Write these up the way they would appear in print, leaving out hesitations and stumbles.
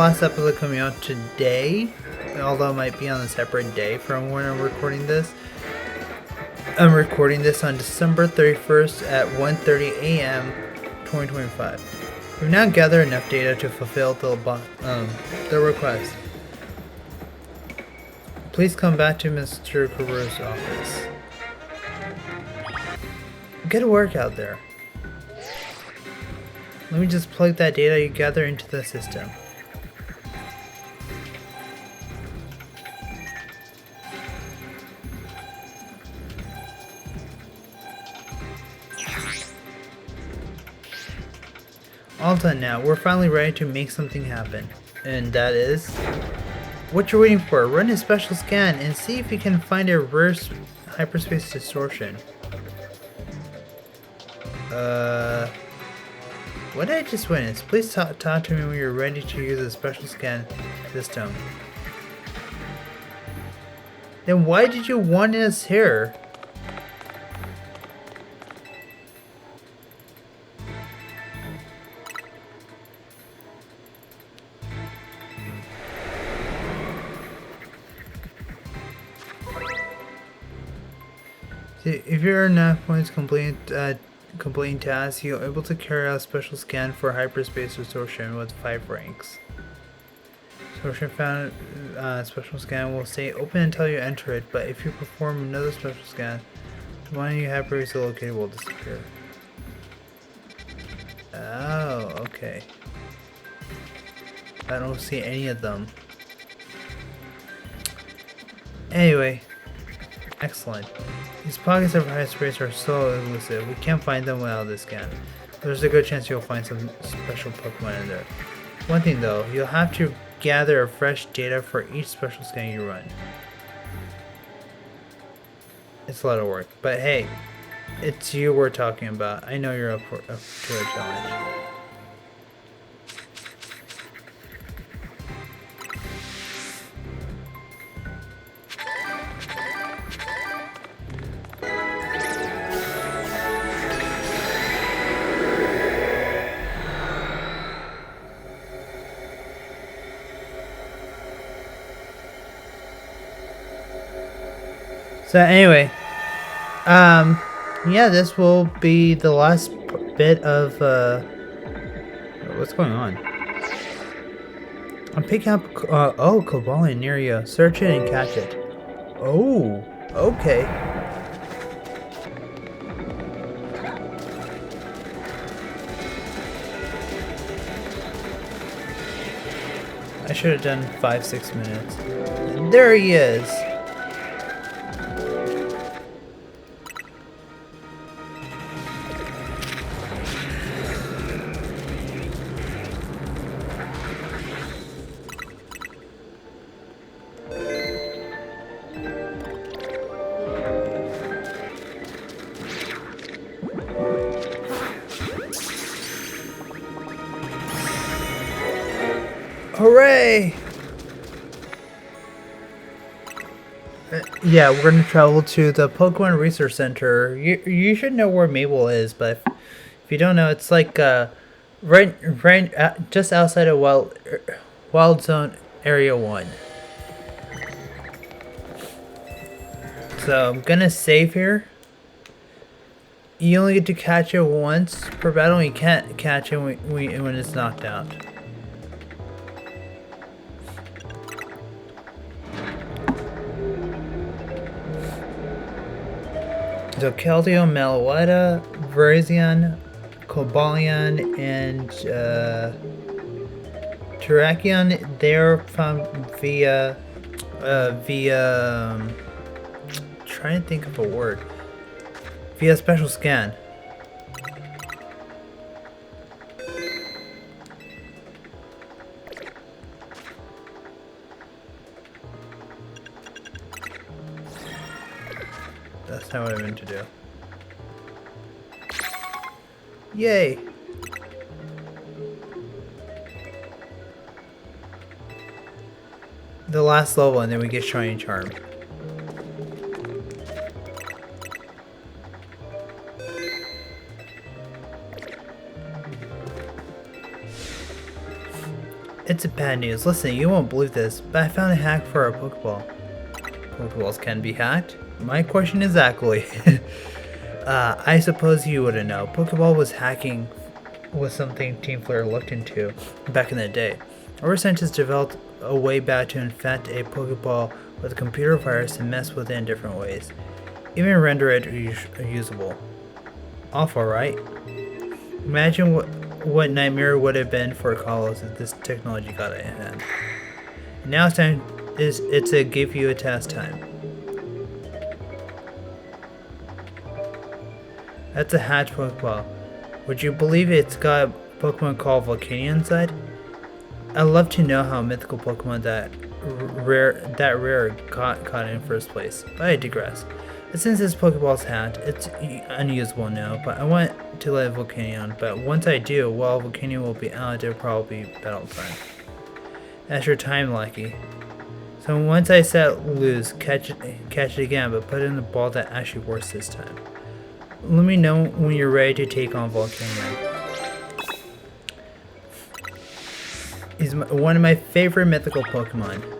last episode coming out today, although it might be on a separate day from when I'm recording this. I'm recording this on December 31st at 1:30 a.m. 2025. We've now gathered enough data to fulfill the request. Please come back to Mr. Karu's office. Good work out there. Let me just plug that data you gather into the system. All done now. We're finally ready to make something happen. And that is... what you're waiting for. Run a special scan and see if you can find a rare hyperspace distortion. What did I just witness? Please talk to me when you're ready to use a special scan system. Then why did you want us here? See, if you're enough points completing tasks, you're able to carry out a special scan for hyperspace distortion with 5 ranks. Distortion found special scan will stay open until you enter it, but if you perform another special scan, the one you have previously located will disappear. Oh, okay. I don't see any of them. Anyway, excellent. These pockets of hyperspace are so elusive, we can't find them without this scan. There's a good chance you'll find some special Pokemon in there. One thing though, you'll have to gather fresh data for each special scan you run. It's a lot of work, but hey, it's you we're talking about. I know you're up to a challenge. So anyway, yeah, this will be the last bit of, what's going on? I'm picking up, Cobalion near you. Search it and catch it. Oh, okay. I should have done 5-6 minutes. And there he is. Hooray! Yeah, we're gonna travel to the Pokemon Research Center. You should know where Mabel is, but if you don't know, it's like right just outside of Wild Zone Area 1. So I'm gonna save here. You only get to catch it once per battle. You can't catch it when it's knocked out. So Keldeo, Meloetta, Virizion, Cobalion, and Terrakion, they're found via trying to think of a word. Via special scan. That's not what I meant to do. Yay! The last level, and then we get Shiny Charm. It's bad news. Listen, you won't believe this, but I found a hack for our Pokeball. Pokeballs can be hacked? My question exactly. I suppose you wouldn't know. Pokeball was something Team Flare looked into back in the day. Our scientists developed a way back to infect a Pokeball with a computer virus and mess with it in different ways. Even render it usable. Awful, right? Imagine what nightmare would have been for Carlos if this technology got at hand. Now it's a give you a task time. That's a hatch Pokeball. Would you believe it's got a Pokemon called Volcania inside? I'd love to know how mythical Pokemon that rare got in first place, but I digress. Since this Pokeball's hatched, it's unusable now, but I want to let Volcania on, but once I do, well, Volcania will be out, it'll probably be battle time. That's your time, Lucky. So once I set loose, catch it again, but put in the ball that actually works this time. Let me know when you're ready to take on Volcania. He's one of my favorite mythical Pokemon.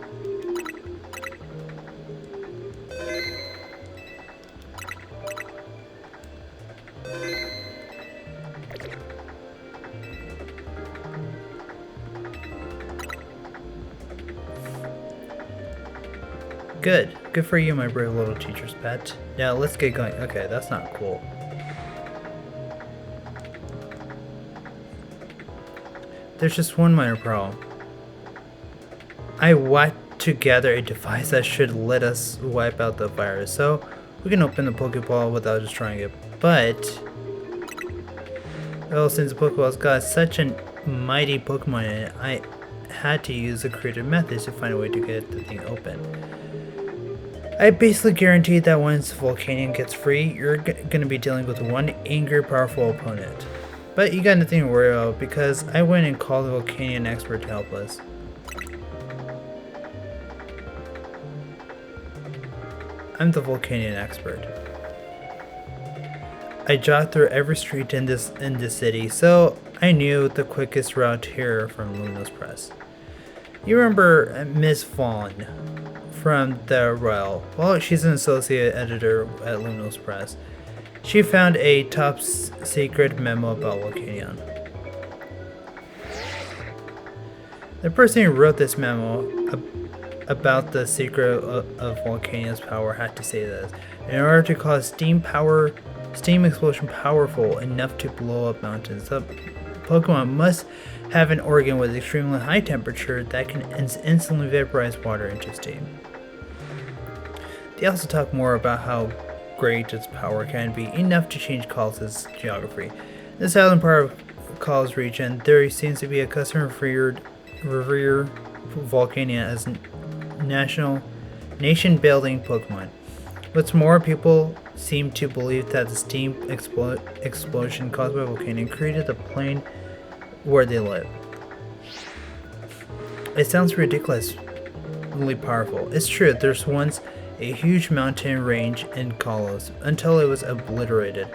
Good. Good for you, my brave little teacher's pet. Now let's get going. Okay, that's not cool. There's just one minor problem. I whacked together a device that should let us wipe out the virus, so we can open the Pokeball without destroying it. But, well, since the Pokeball's got such a mighty Pokemon in it, I had to use the creative methods to find a way to get the thing open. I basically guaranteed that once Volcanion gets free, you're gonna be dealing with one angry, powerful opponent. But you got nothing to worry about because I went and called the Volcanion expert to help us. I'm the Volcanion expert. I jogged through every street in this city, so I knew the quickest route here from Lunos Press. You remember Miss Vaughn from the Royal? Well, she's an associate editor at Lunos Press. She found a top secret memo about Volcanion. The person who wrote this memo about the secret of Volcanion's power had to say this. In order to cause steam explosion powerful enough to blow up mountains, the Pokemon must have an organ with extremely high temperature that can instantly vaporize water into steam. They also talk more about how great its power can be, enough to change Kalos' geography. In the southern part of Kalos region, there seems to be a custom revere Volcania as nation-building Pokemon. What's more, people seem to believe that the steam explosion caused by Volcania created the plane where they live. It sounds ridiculously powerful. It's true, there's once a huge mountain range in Kalos until it was obliterated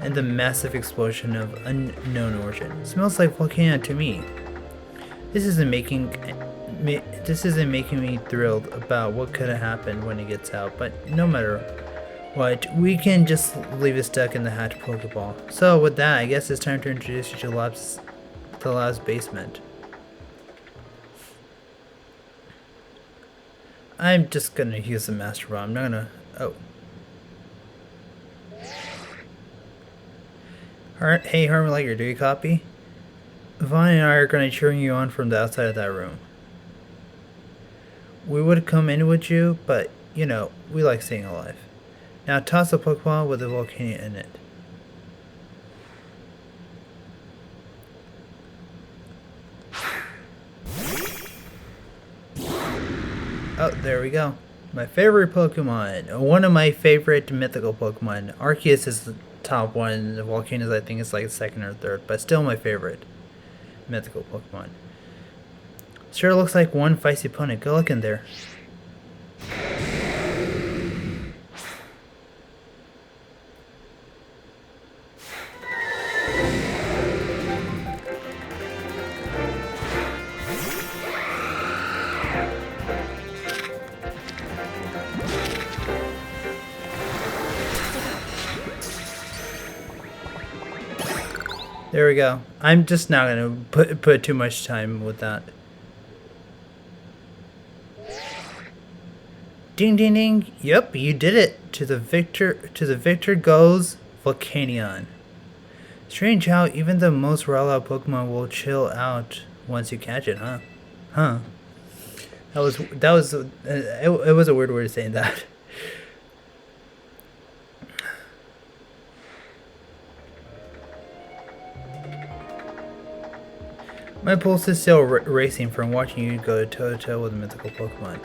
and the massive explosion of unknown origin. It smells like Volcania to me. This isn't making me thrilled about what could have happened when it gets out, but no matter what, we can just leave it stuck in the hatch Pokeball. So with that, I guess it's time to introduce you to the lab's basement. I'm just gonna use the Master Ball. I'm not gonna... Oh. Hey, Harmonizer, do you copy? Vaughn and I are gonna cheer you on from the outside of that room. We would come in with you, but, you know, we like staying alive. Now toss a Pokeball with a Volcania in it. Oh, there we go. My favorite Pokemon. One of my favorite mythical Pokemon. Arceus is the top one. The Volcanion, I think, is like second or third, but still my favorite mythical Pokemon. Sure looks like one feisty opponent. Good luck in there. There we go. I'm just not gonna put too much time with that. Ding ding ding. Yep, you did it. To the victor goes Volcanion. Strange how even the most riled out Pokemon will chill out once you catch it, huh? Huh. It was a weird way of saying that. My pulse is still racing from watching you go toe to toe with a mythical Pokemon.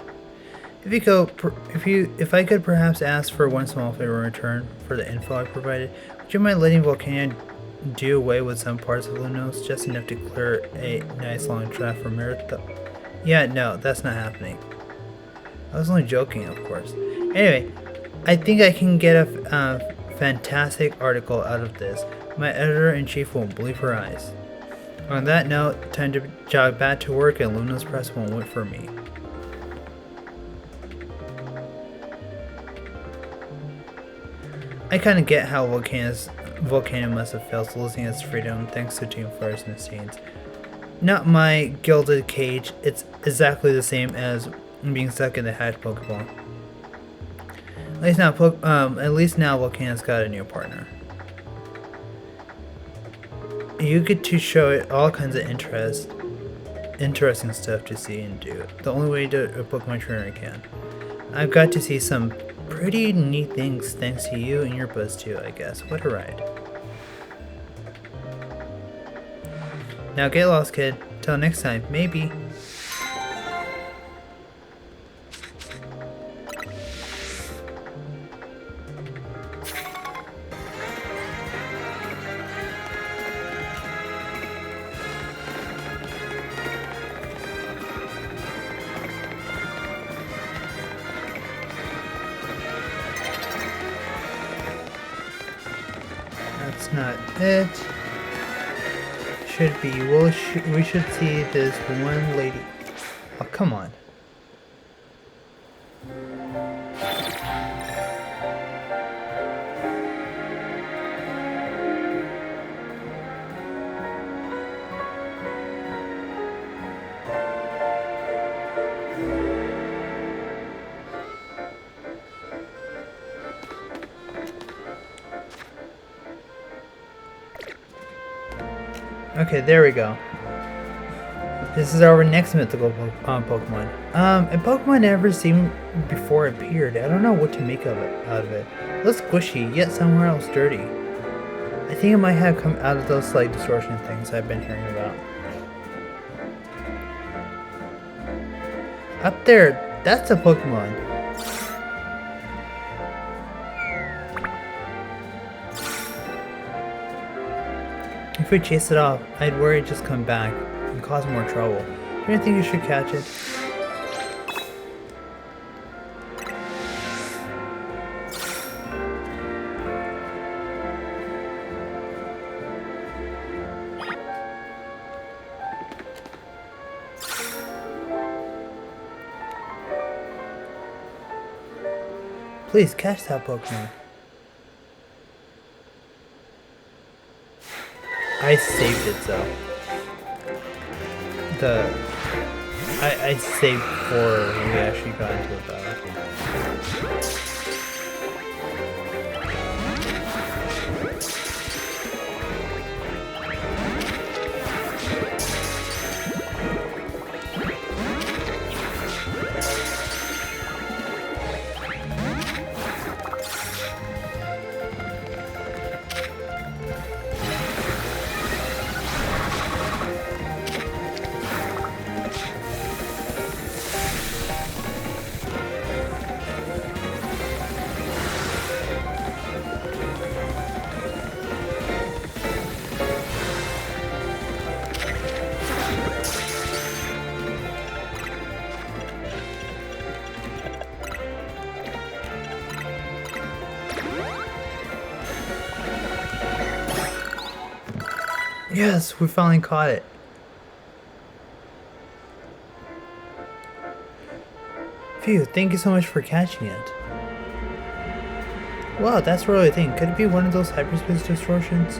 If I could perhaps ask for one small favor in return for the info I provided, would you mind letting Volcanion do away with some parts of Lunos, just enough to clear a nice long draft from Mythical? Yeah, no, that's not happening. I was only joking, of course. Anyway, I think I can get a fantastic article out of this. My editor-in-chief won't believe her eyes. On that note, time to jog back to work and Luna's Press won't wait for me. I kinda get how Volcano must have felt losing its freedom thanks to Team Flares and Scenes. Not my gilded cage, it's exactly the same as being stuck in the hatch Pokeball. At least now Volcano's got a new partner. You get to show it all kinds of interesting stuff to see and do. The only way a Pokemon trainer can. I've got to see some pretty neat things thanks to you and your buzz too, I guess. What a ride. Now get lost, kid. Till next time, maybe. That's not it. Should be. We should see this one lady. Oh, come on. Okay, there we go. This is our next mythical Pokemon. A Pokemon never seen before appeared. I don't know what to make out of it. It looks squishy, yet somewhere else dirty. I think it might have come out of those slight distortion things I've been hearing about. Up there, that's a Pokemon. If we chase it off, I'd worry it'd just come back and cause more trouble. Do you think you should catch it? Please catch that Pokemon. I saved it though. I saved before we actually got into the battle. Yes, we finally caught it. Phew, thank you so much for catching it. Wow, that's really a thing. Could it be one of those hyperspace distortions?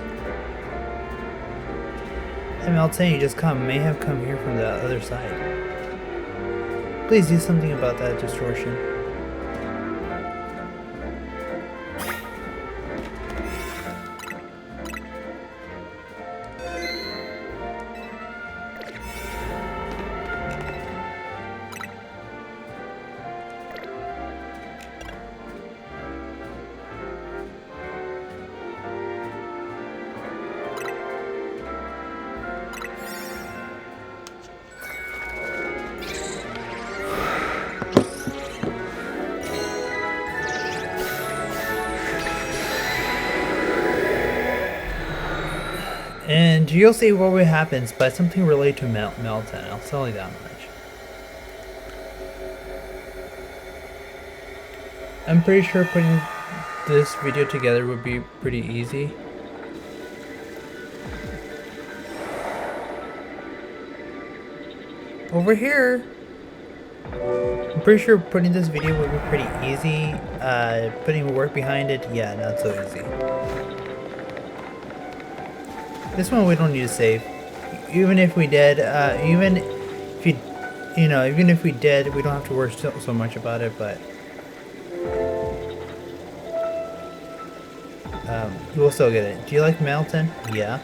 That Melton you just come may have come here from the other side. Please do something about that distortion. And you'll see what happens by something related to Melton. I'll tell you that much. I'm pretty sure putting this video together would be pretty easy. Over here! I'm pretty sure putting this video would be pretty easy. Putting work behind it, yeah, not so easy. This one we don't need to save. Even if we did, even if we did, we don't have to worry so much about it, but we'll still get it. Do you like Melton? Yeah.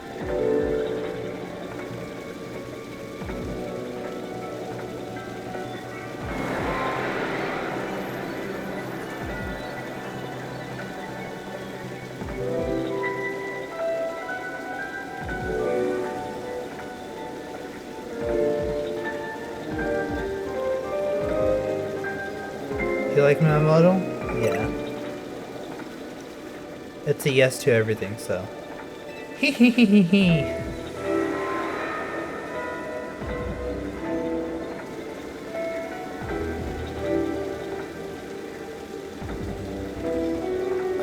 Do you like my model? Yeah. It's a yes to everything, so.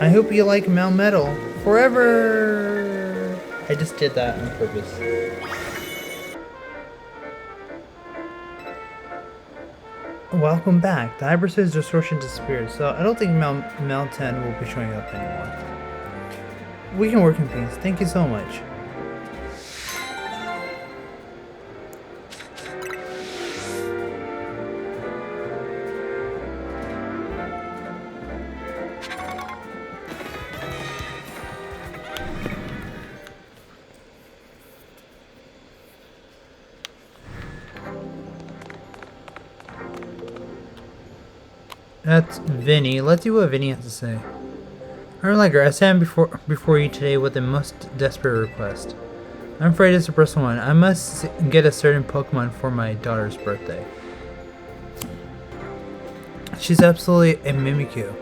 I hope you like Metal forever! I just did that on purpose. Welcome back. The hyperspace distortion disappeared, so I don't think Melton will be showing up anymore. We can work in peace. Thank you so much. That's Vinny. Let's see what Vinny has to say. Erlanger, I stand before you today with a most desperate request. I'm afraid it's a personal one. I must get a certain Pokemon for my daughter's birthday. She's absolutely a Mimikyu.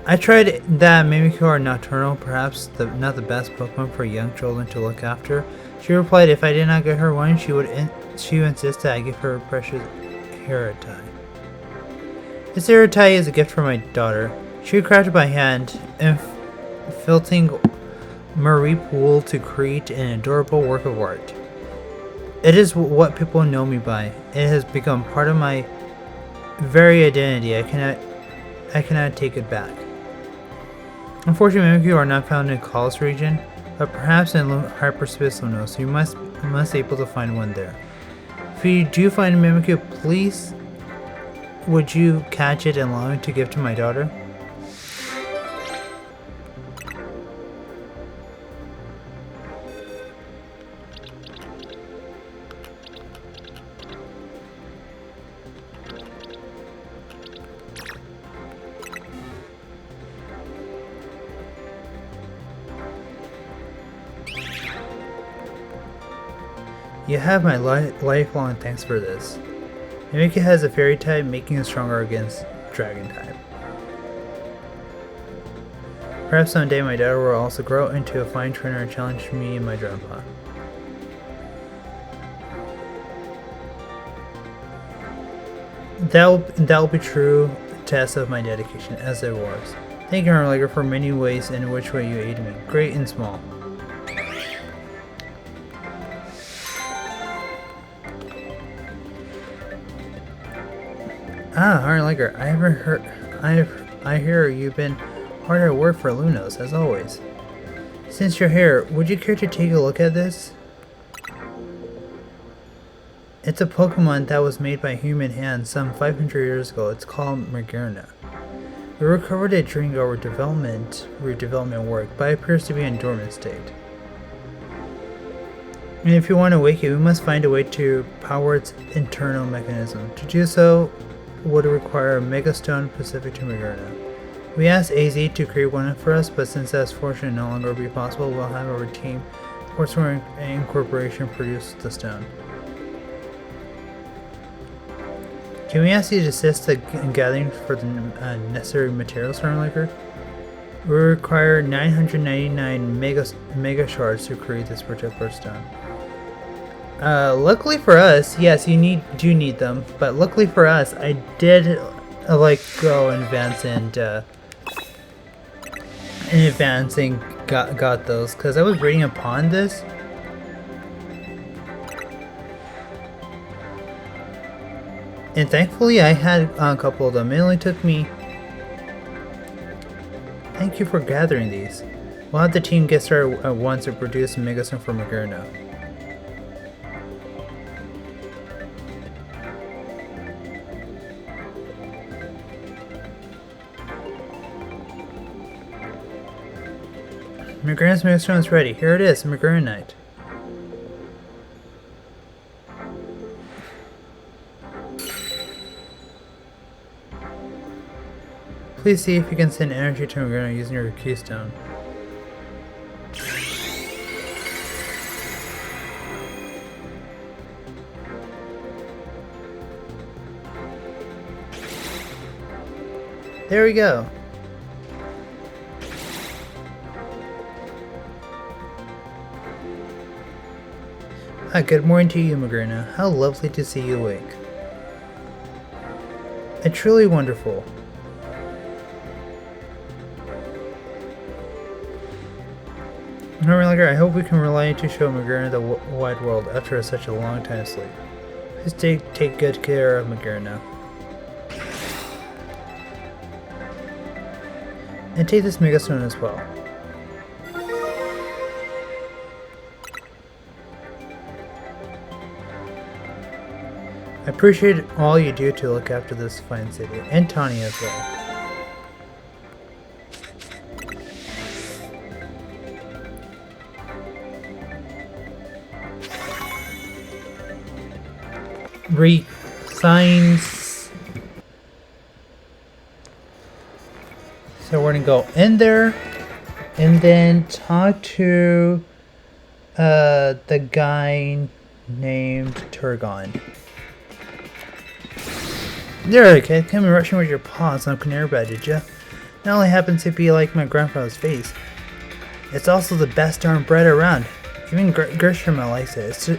I tried that Mimikyu are nocturnal, perhaps not the best Pokemon for young children to look after. She replied if I did not get her one, she would insist that I give her a precious Heratai. This Heratai is a gift for my daughter. She crafted by hand, filtering Mareep wool to create an adorable work of art. It is what people know me by. It has become part of my very identity. I cannot take it back. Unfortunately, Mimikyu are not found in Kalos region, but perhaps in hyperspace Lunos, so you must be able to find one there. If you do find a Mimikyu, please would you catch it and allow me to give to my daughter? You have my lifelong thanks for this. Mimikyu has a fairy type, making it stronger against dragon type. Perhaps someday my daughter will also grow into a fine trainer and challenge me and my grandpa. That'll be true test of my dedication, as it was. Thank you, Erlanger, for many ways in which way you aided me, great and small. Ah, Erlanger, I hear you've been hard at work for Lunos, as always. Since you're here, would you care to take a look at this? It's a Pokemon that was made by human hands some 500 years ago. It's called Magearna. We recovered it during our redevelopment work, but it appears to be in dormant state. And if you want to wake it, we must find a way to power its internal mechanism. To do so would require a Mega Stone specific to Magearna. We asked AZ to create one for us, but since that's fortunately no longer be possible, we'll have our team Horsewear Incorporation produce the stone. Can we ask you to assist in gathering for the necessary materials for our liquor? We require 999 mega shards to create this particular stone. Luckily for us, yes, you do need them, but luckily for us, I did go in advance and got those, because I was reading upon this. And thankfully I had a couple of them. It only took me... Thank you for gathering these. We'll have the team get started at once to produce Megastone for Magearna. Magearna's Megastone is ready. Here it is, Magearnite. Please see if you can send energy to Magearna using your keystone. There we go. Good morning to you, Magearna. How lovely to see you awake. It's truly wonderful. I hope we can rely on you to show Magearna the wide world after such a long time of sleep. Please take good care of Magearna. And take this Megastone as well. I appreciate all you do to look after this fine city, and Tawny as well. Signs. So we're gonna go in there and then talk to the guy named Turgon. There, kid, come and rushing with your paws on Canary Bad, did ya? It only happens to be like my grandfather's face. It's also the best darn bread around. Even Grisham likes it.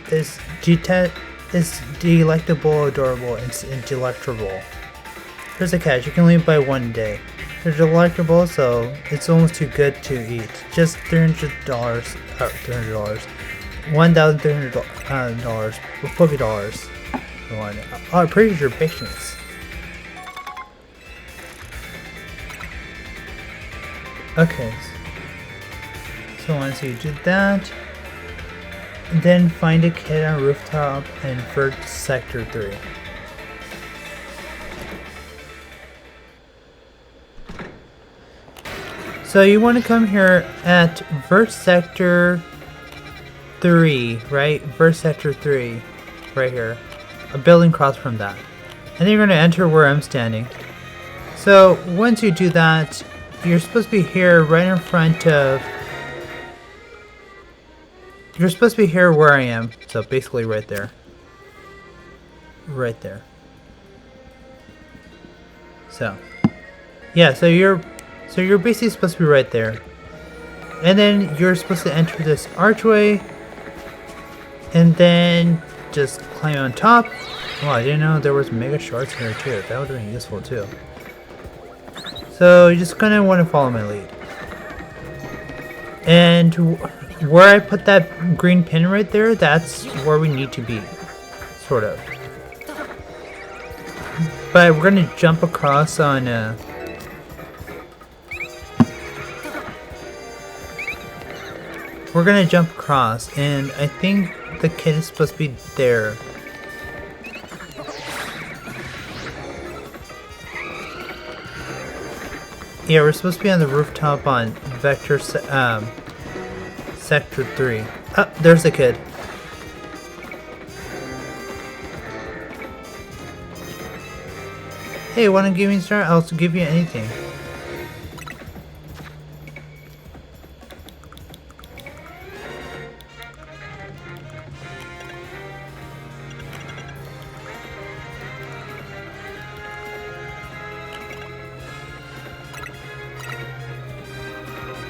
It's delectable, adorable, and delectable. Here's a catch. You can only buy one a day. They're delectable, so it's almost too good to eat. Just $300. $300. $1,300 $50. I appreciate your patience. Okay. So once you do that, then find a kid on a rooftop in Vert Sector 3. So you want to come here at Vert Sector 3, right? Vert Sector 3, right here. A building across from that. And then you're going to enter where I'm standing. So once you do that, you're supposed to be here right in front of... You're supposed to be here where I am. So basically right there. Right there. So. Yeah, so you're basically supposed to be right there. And then you're supposed to enter this archway. And then just climb on top. Oh, I didn't know there was mega shards here too. That would have been useful too. So you just kind of want to follow my lead. And where I put that green pin right there, that's where we need to be. Sort of. But we're going to jump across on... We're going to jump across, and I think the kid is supposed to be there. Yeah, we're supposed to be on the rooftop on Sector 3. Oh, there's the kid. Hey, wanna give me a star? I'll give you anything.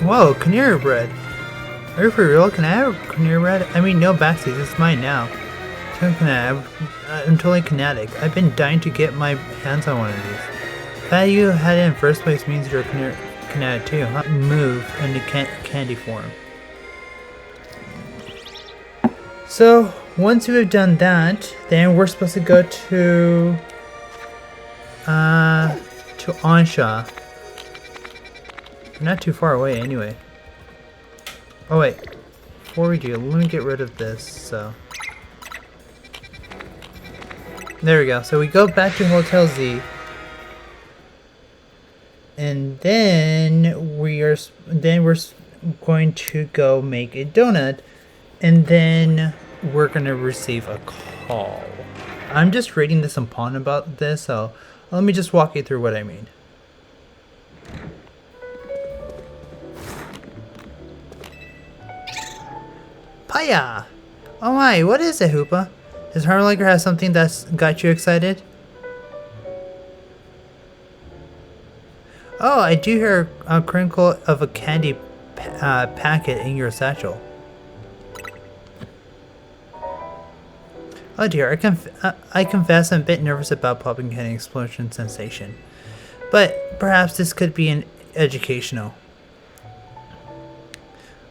Whoa, canary bread. Are you for real? Can I have canary bread? I mean, no backseat. It's mine now. I'm totally kinetic. I've been dying to get my hands on one of these. The fact you had it in first place means you're kinetic too, huh? Move in the candy form. So, once we've done that, then we're supposed to go to Ansha. Not too far away, anyway. Oh wait, before we do, let me get rid of this. So there we go. So we go back to Hotel Z, and then we're going to go make a donut, and then we're gonna receive a call. I'm just reading this on Pawn about this, so let me just walk you through what I mean. Paya! Oh my, what is it, Hoopa? Does Harmoniker have something that's got you excited? Oh, I do hear a crinkle of a candy packet in your satchel. Oh dear, I confess I'm a bit nervous about popping candy explosion sensation. But perhaps this could be an educational.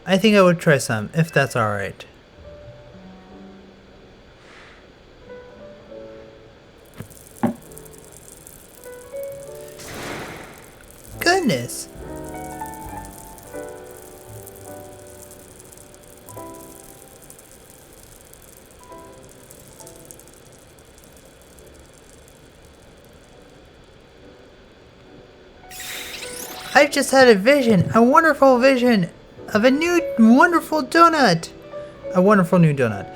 I think I would try some, if that's alright. Goodness! I've just had a wonderful vision of a new wonderful donut. A wonderful new donut.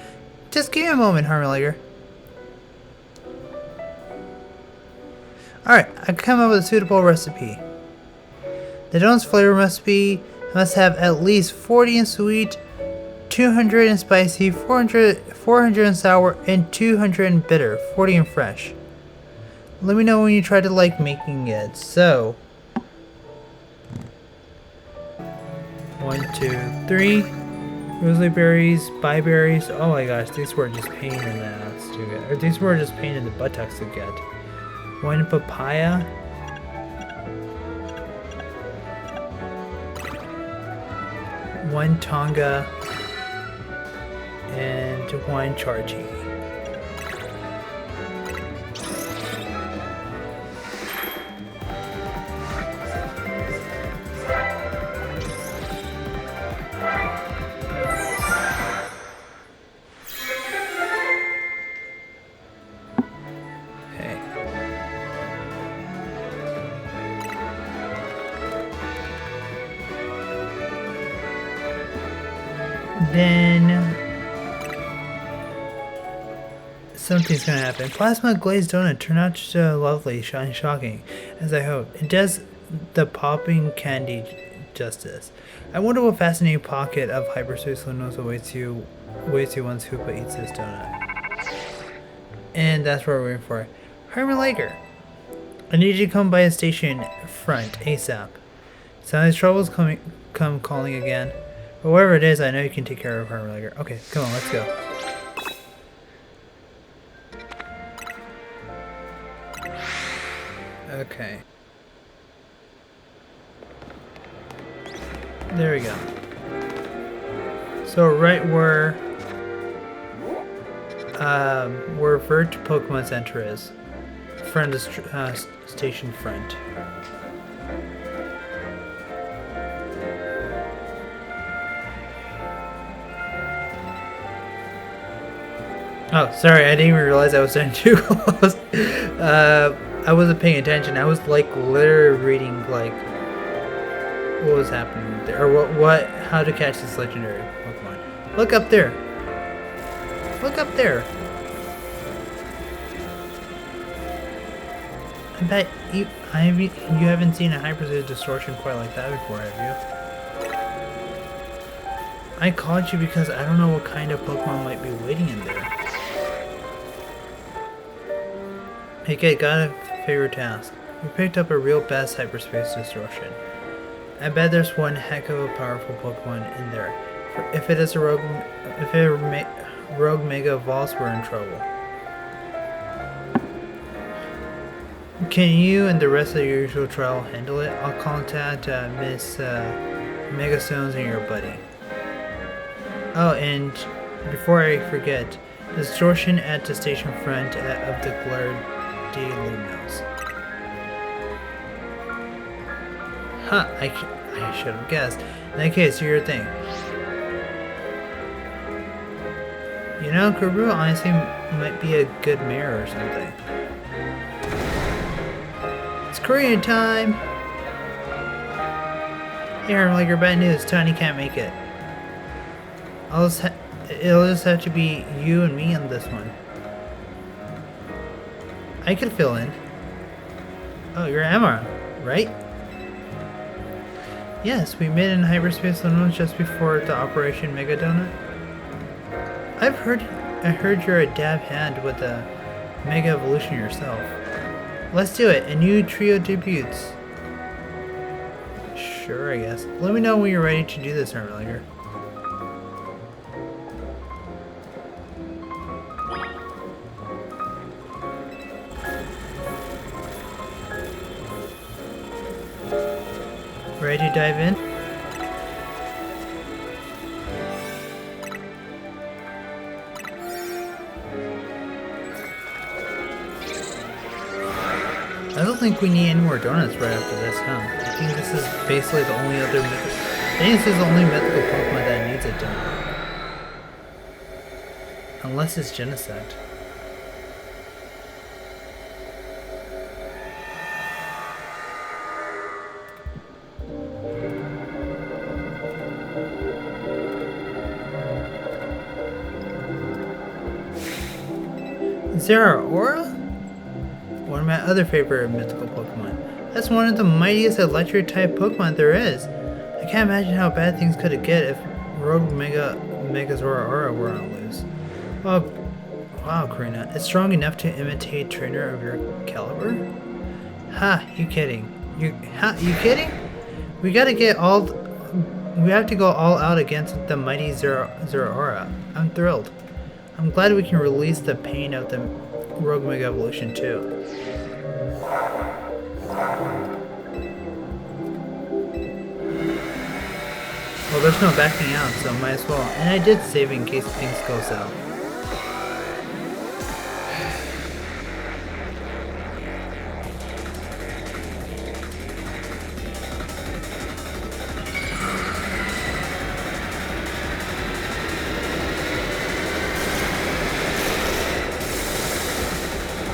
Just give me a moment, Harmoniker. Alright, I come up with a suitable recipe. The donut's flavor must have at least 40 in sweet, 200 in spicy, 400 in sour, and 200 in bitter, 40 in fresh. Let me know when you try to like making it. So 1, 2, 3. Rosalie berries, berries. Oh my gosh, these were just pain in the ass to get. Or these were just pain in the buttocks to get. 1 papaya. 1 tonga. And 1 charchi. Then something's gonna happen. Plasma glazed donut turned out so lovely and shocking, as I hoped. It does the popping candy justice. I wonder what fascinating pocket of hyperspace luminous awaits you once Hoopa eats this donut. And that's what we're waiting for. Harmoniker, I need you to come by the station front ASAP. Sounds troubles come calling again. But whatever it is, I know you can take care of her later. Okay, come on, let's go. Okay. There we go. So right where Vert Pokemon Center is. Front of the station front. Oh, sorry, I didn't even realize I was getting too close. I wasn't paying attention. I was like literally reading like what was happening there, or how to catch this legendary Pokemon. Look up there. Look up there. I bet you haven't seen a Hyper Distortion quite like that before, have you? I called you because I don't know what kind of Pokemon might be waiting in there. Hey kid, got a favor to ask. We picked up a real best Hyperspace Distortion. I bet there's one heck of a powerful Pokemon in there. If it is a rogue Mega Evolves, we're in trouble. Can you and the rest of your usual trial handle it? I'll contact Miss Megastones and your buddy. Oh, and before I forget, distortion at the station front of the Glardy Luminos. Huh, I should have guessed. In that case, do your thing. You know, Karu honestly might be a good mayor or something. It's Korean time! Here, like your bad news, Tiny can't make it. It'll just have to be you and me on this one. I could fill in. Oh, you're Emma, right? Yes, we met in Hyperspace Luminos just before the Operation Mega Donut. I heard you're a dab hand with the Mega Evolution yourself. Let's do it. A new trio debuts. Sure, I guess. Let me know when you're ready to do this, Armlinger. Ready to dive in? I don't think we need any more donuts right after this, huh? I think this is basically the only other mythical Pokemon that needs a donut. Unless it's Genesect. Zeraora? One of my other favorite mythical Pokemon. That's one of the mightiest electric type Pokemon there is. I can't imagine how bad things could get if Rogue Megazord were on loose. Well, wow, Karina, it's strong enough to imitate trainer of your caliber? Ha, you kidding? You kidding? We have to go all out against the mighty Zeraora. I'm thrilled. I'm glad we can release the pain of the Rogue Mega Evolution too. Well, there's no backing out, so might as well. And I did save in case things go south.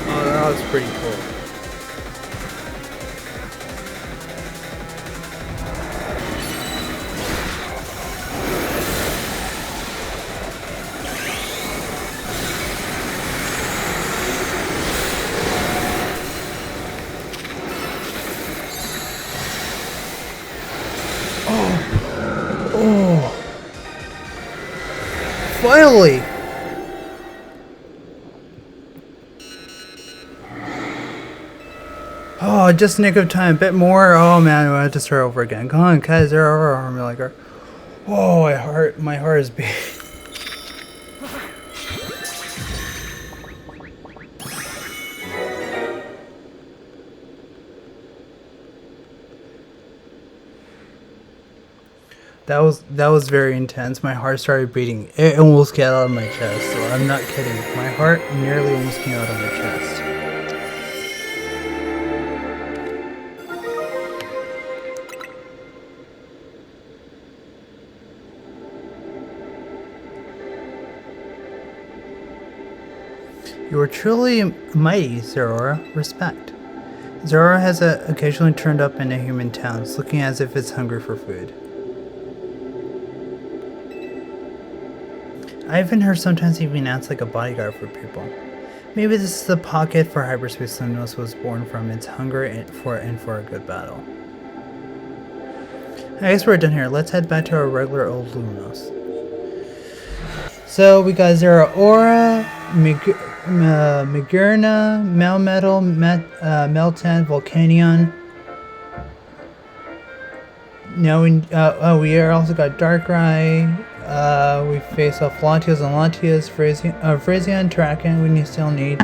Oh, that was pretty cool. Oh! Finally! Oh, just nick of time. A bit more. Oh man, I have to start over again. Come on, guys. Like, oh, my heart is beating. That was very intense. My heart started beating. It almost got out of my chest. So I'm not kidding. My heart nearly almost came out of my chest. You are truly mighty, Zeraora. Respect. Zora has occasionally turned up in a human towns, looking as if it's hungry for food. I even heard sometimes even acts like a bodyguard for people. Maybe this is the pocket for hyperspace Limnos was born from its hunger for a good battle. I guess we're done here. Let's head back to our regular old Luminos. So we got Zera Aura, Migurna, Melmetal, Meltan, Volcanion. Now we also got Darkrai. We face off Latios and Latias, Phraseon, Traken. We still need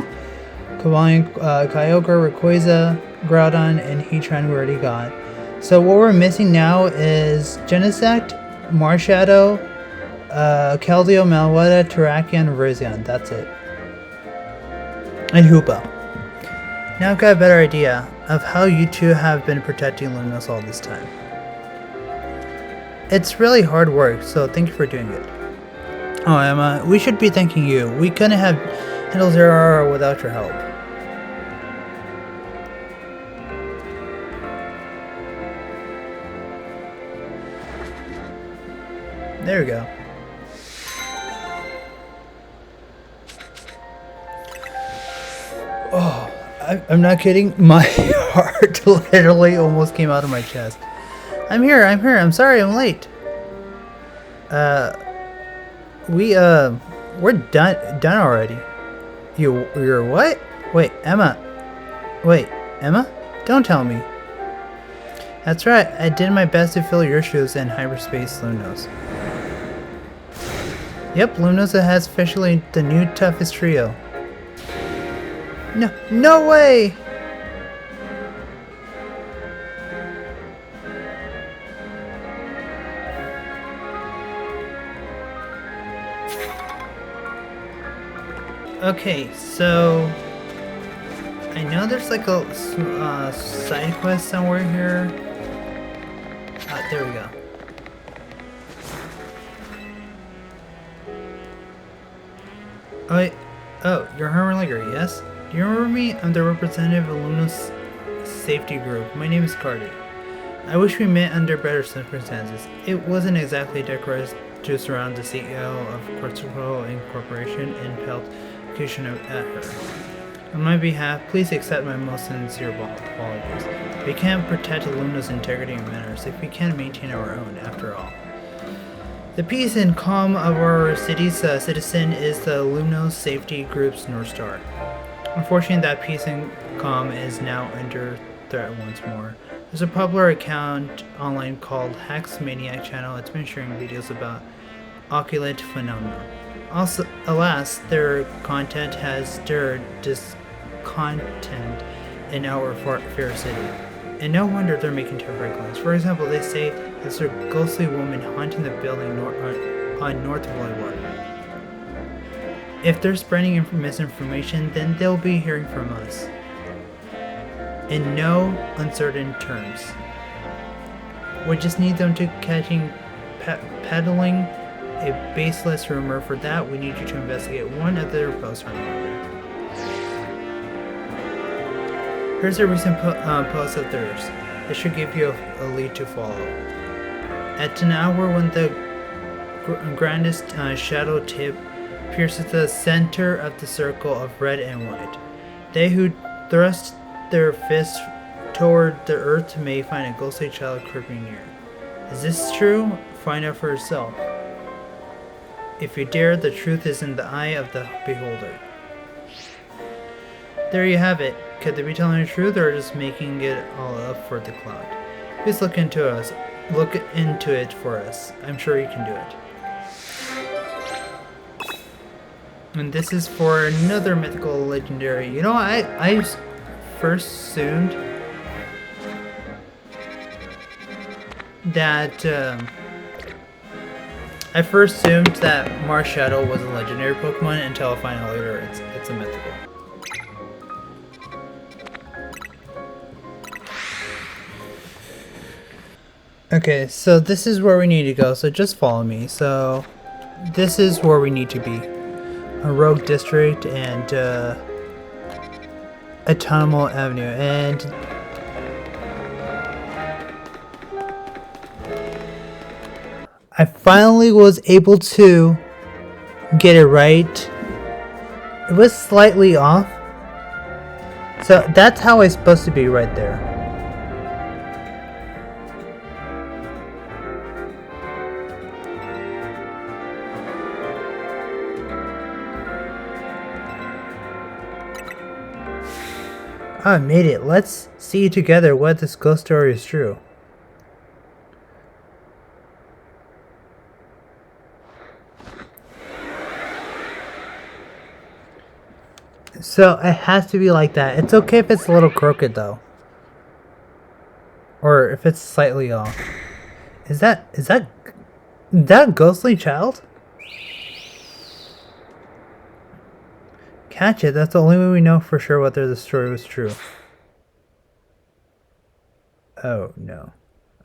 Kyogre, Rayquaza, Groudon, and Heatran we already got. So what we're missing now is Genesect, Marshadow, Keldeo, Malwetta, Terrakion, and Phraseon. That's it. And Hoopa. Now I've got a better idea of how you two have been protecting Luminos all this time. It's really hard work, so thank you for doing it. Oh, Emma, we should be thanking you. We couldn't have handled Zera without your help. There we go. Oh, I'm not kidding. My heart literally almost came out of my chest. I'm here. I'm sorry, I'm late. We're done already. You're what? Wait, Emma. Don't tell me. That's right, I did my best to fill your shoes in hyperspace Luminos. Yep, Luminos has officially the new toughest trio. No way! Okay, so I know there's like a side quest somewhere here. There we go. Oh, wait. Oh, you're Herman Liger, yes? Do you remember me? I'm the representative of Luna's safety group. My name is Cardi. I wish we met under better circumstances. It wasn't exactly decorous to surround the CEO of Cortico Incorporation and pelt accusation at her. On my behalf, please accept my most sincere apologies. We can't protect Luna's integrity and manners if we can't maintain our own, after all. The peace and calm of our city's citizen is the Luminos Safety Group's North Star. Unfortunately, that peace and calm is now under threat once more. There's a popular account online called Hacks Maniac Channel. It's been sharing videos about occult phenomena. Also, alas, their content has stirred discontent in our fair city. And no wonder they're making terrific claims. For example, they say there's a ghostly woman haunting the building on North Boulevard. If they're spreading misinformation, then they'll be hearing from us. In no uncertain terms. We just need them to peddling a baseless rumor. For that, we need you to investigate one of their posts from over. Here's a recent post of theirs. This should give you a lead to follow. At an hour when the grandest shadow tip pierces the center of the circle of red and white, they who thrust their fists toward the earth may find a ghostly child creeping near. Is this true? Find out for yourself. If you dare, the truth is in the eye of the beholder. There you have it. Could they be telling the truth or just making it all up for the cloud? Please look into it for us. I'm sure you can do it. And this is for another mythical legendary. You know, I first assumed that Marshadow was a legendary Pokemon until I find out later it's a mythical. Okay, so this is where we need to go, so just follow me. So this is where we need to be. A Rogue District and Autonomous Avenue. And I finally was able to get it right. It was slightly off. So that's how it's supposed to be right there. I made it. Let's see together what this ghost story is true. So it has to be like that. It's okay if it's a little crooked though. Or if it's slightly off. Is that ghostly child? Catch it. That's the only way we know for sure whether the story was true. Oh no.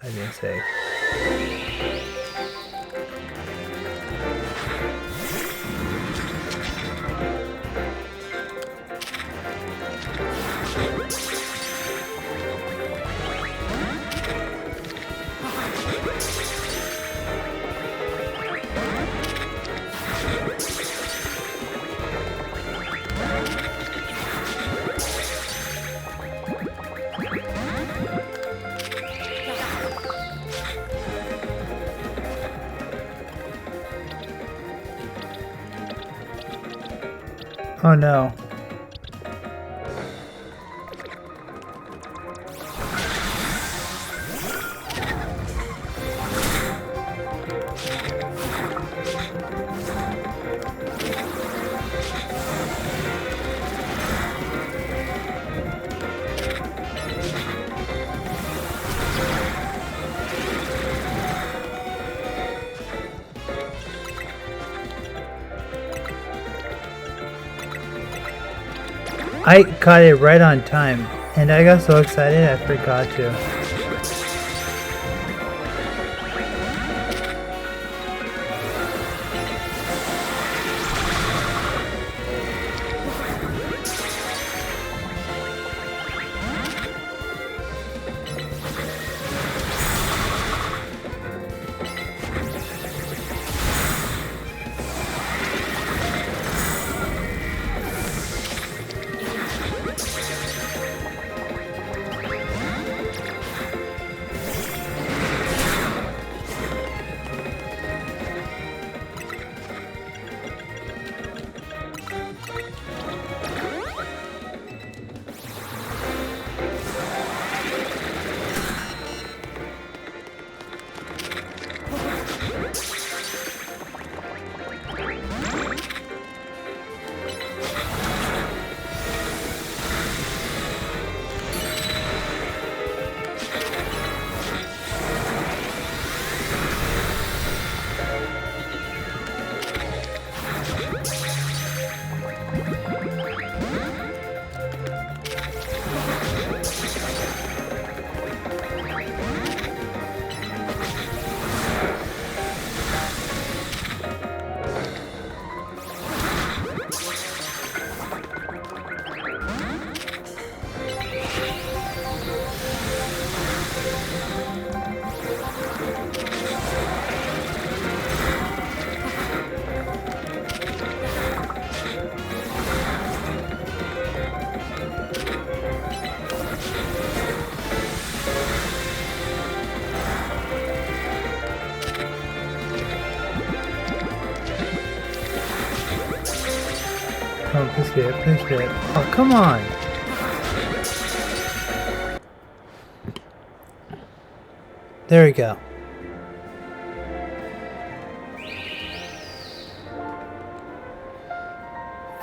I didn't say. Oh no. I got it right on time, and I got so excited I forgot to. Oh, please be it, please be it. Oh, come on! There we go.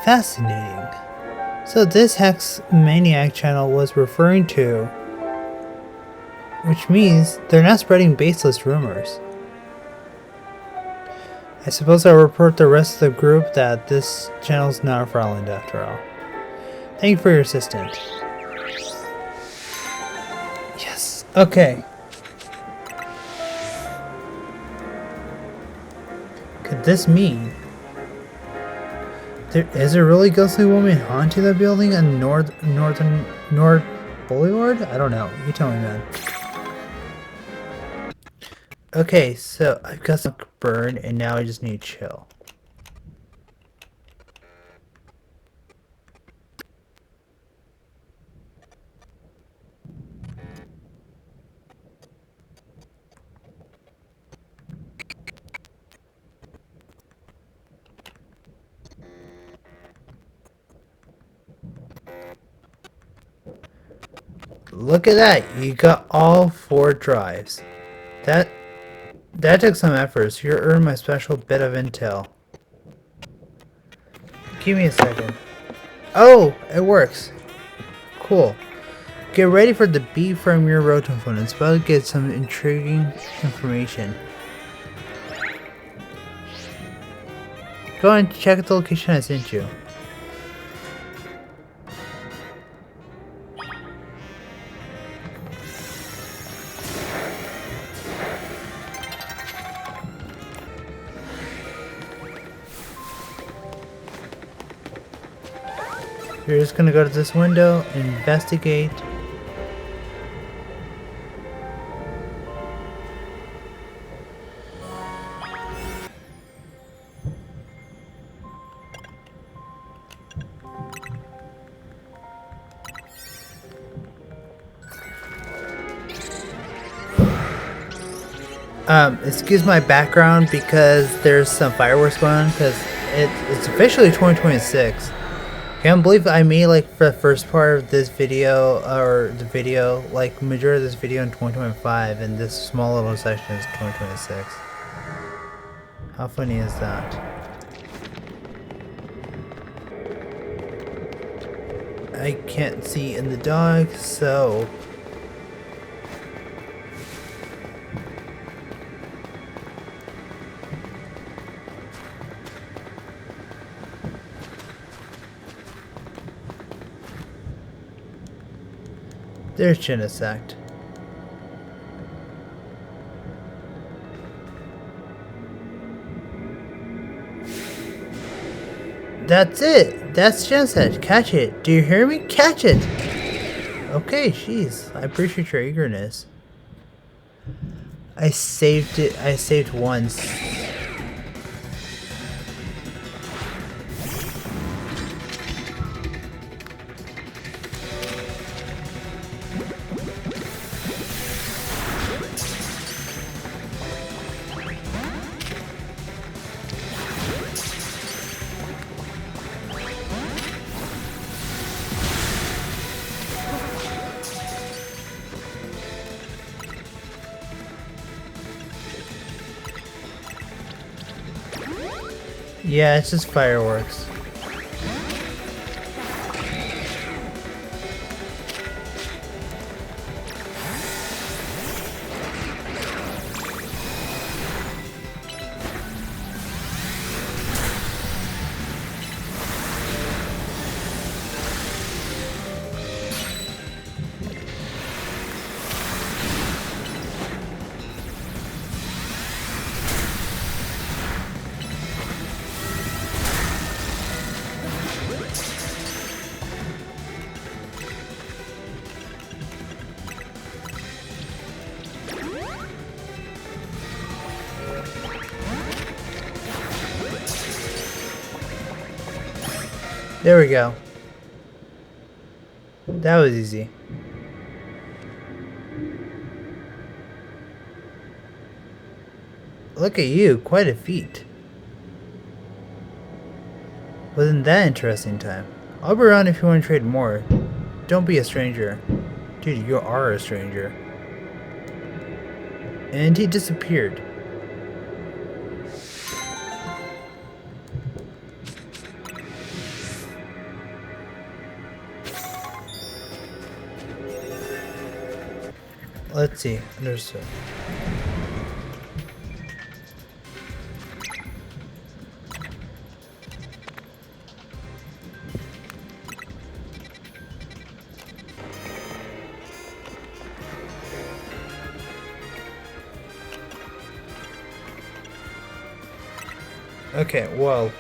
Fascinating. So this Hex Maniac channel was referring to, which means they're not spreading baseless rumors. I suppose I'll report the rest of the group that this channel's not for Island after all. Thank you for your assistance. Yes, okay. Could this mean there is a really ghostly woman haunting the building on North Boulevard? I don't know. You tell me, man. Okay, so I've got some burn, and now I just need to chill. Look at that! You got all 4 drives. That took some effort, so you earned my special bit of intel. Give me a second. Oh, it works. Cool. Get ready for the beat from your rotom phone. It's about to get some intriguing information. Go and check the location I sent you. You're just gonna go to this window, investigate. Excuse my background because there's some fireworks going on because it's officially 2026. Can't believe I made like the first part of this video or the video, like majority of this video in 2025 and this small little section is 2026. How funny is that? I can't see in the dog, so there's Genesect. That's it! That's Genesect. Catch it! Do you hear me? Catch it! Okay, jeez. I appreciate your eagerness. I saved it. I saved once. Yeah, it's just fireworks. There we go. That was easy. Look at you, quite a feat. Wasn't that interesting time? I'll be around if you want to trade more. Don't be a stranger. Dude, you are a stranger. And he disappeared. Let's see. Understood. Okay, well,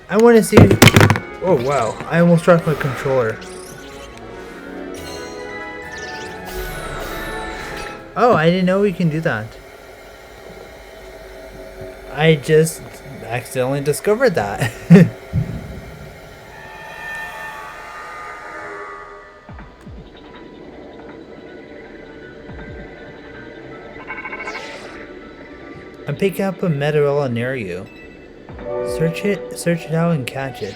I want to see. Oh wow! I almost dropped my controller. Oh, I didn't know we can do that. I just accidentally discovered that. I'm picking up a Metarella near you. Search it out and catch it.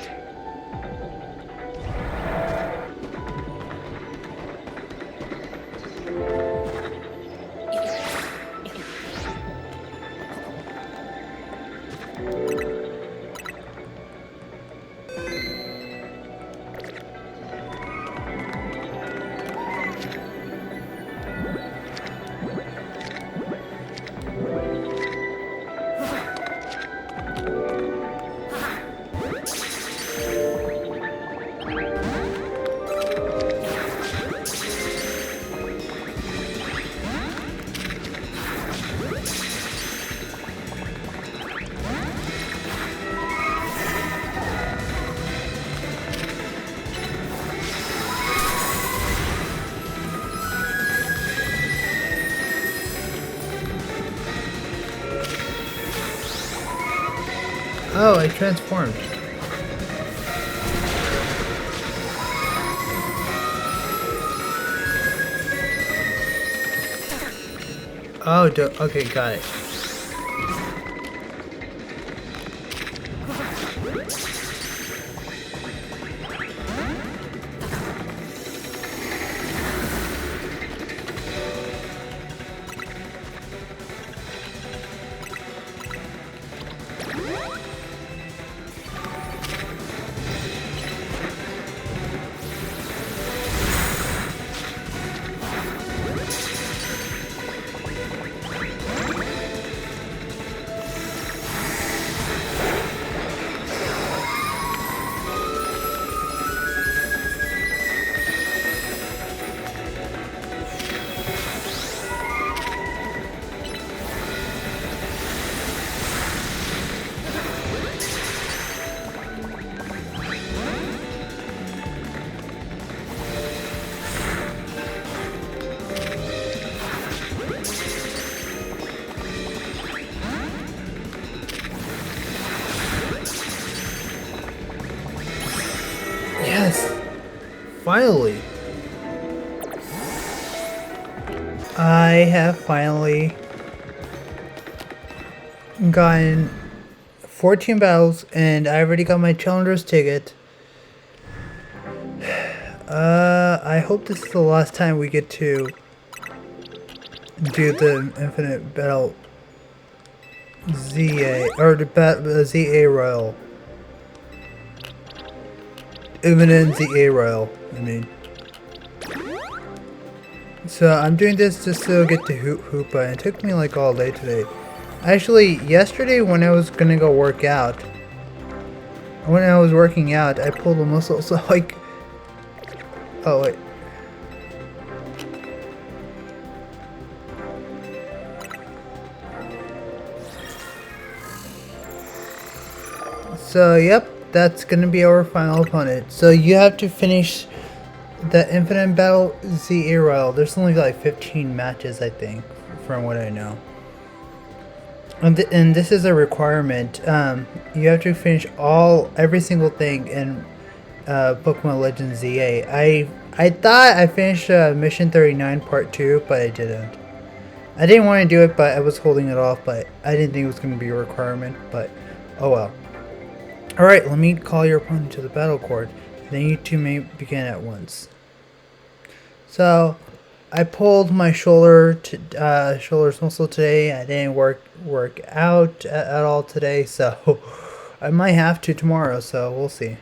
Oh, I transformed. Oh, okay, got it. Yes! Finally! I have finally gotten 14 battles and I already got my challenger's ticket. I hope this is the last time we get to do the infinite battle ZA, or the ZA Royal. Infinite ZA Royal, I mean. So I'm doing this just to get to Hoopa, and it took me like all day today. Actually, yesterday when I was gonna go work out, when I was working out, I pulled a muscle, so like... Oh wait. So yep, that's gonna be our final opponent. So you have to finish the Infinite Battle ZA Royal. There's only like 15 matches, I think, from what I know. And this is a requirement. You have to finish every single thing in Pokemon Legends ZA. I thought I finished Mission 39 Part 2, but I didn't. I didn't want to do it, but I was holding it off, but I didn't think it was going to be a requirement, but oh well. Alright, let me call your opponent to the battle court, then you two may begin at once. So, I pulled my shoulder's muscle today. I didn't work out at all today, so I might have to tomorrow, so we'll see.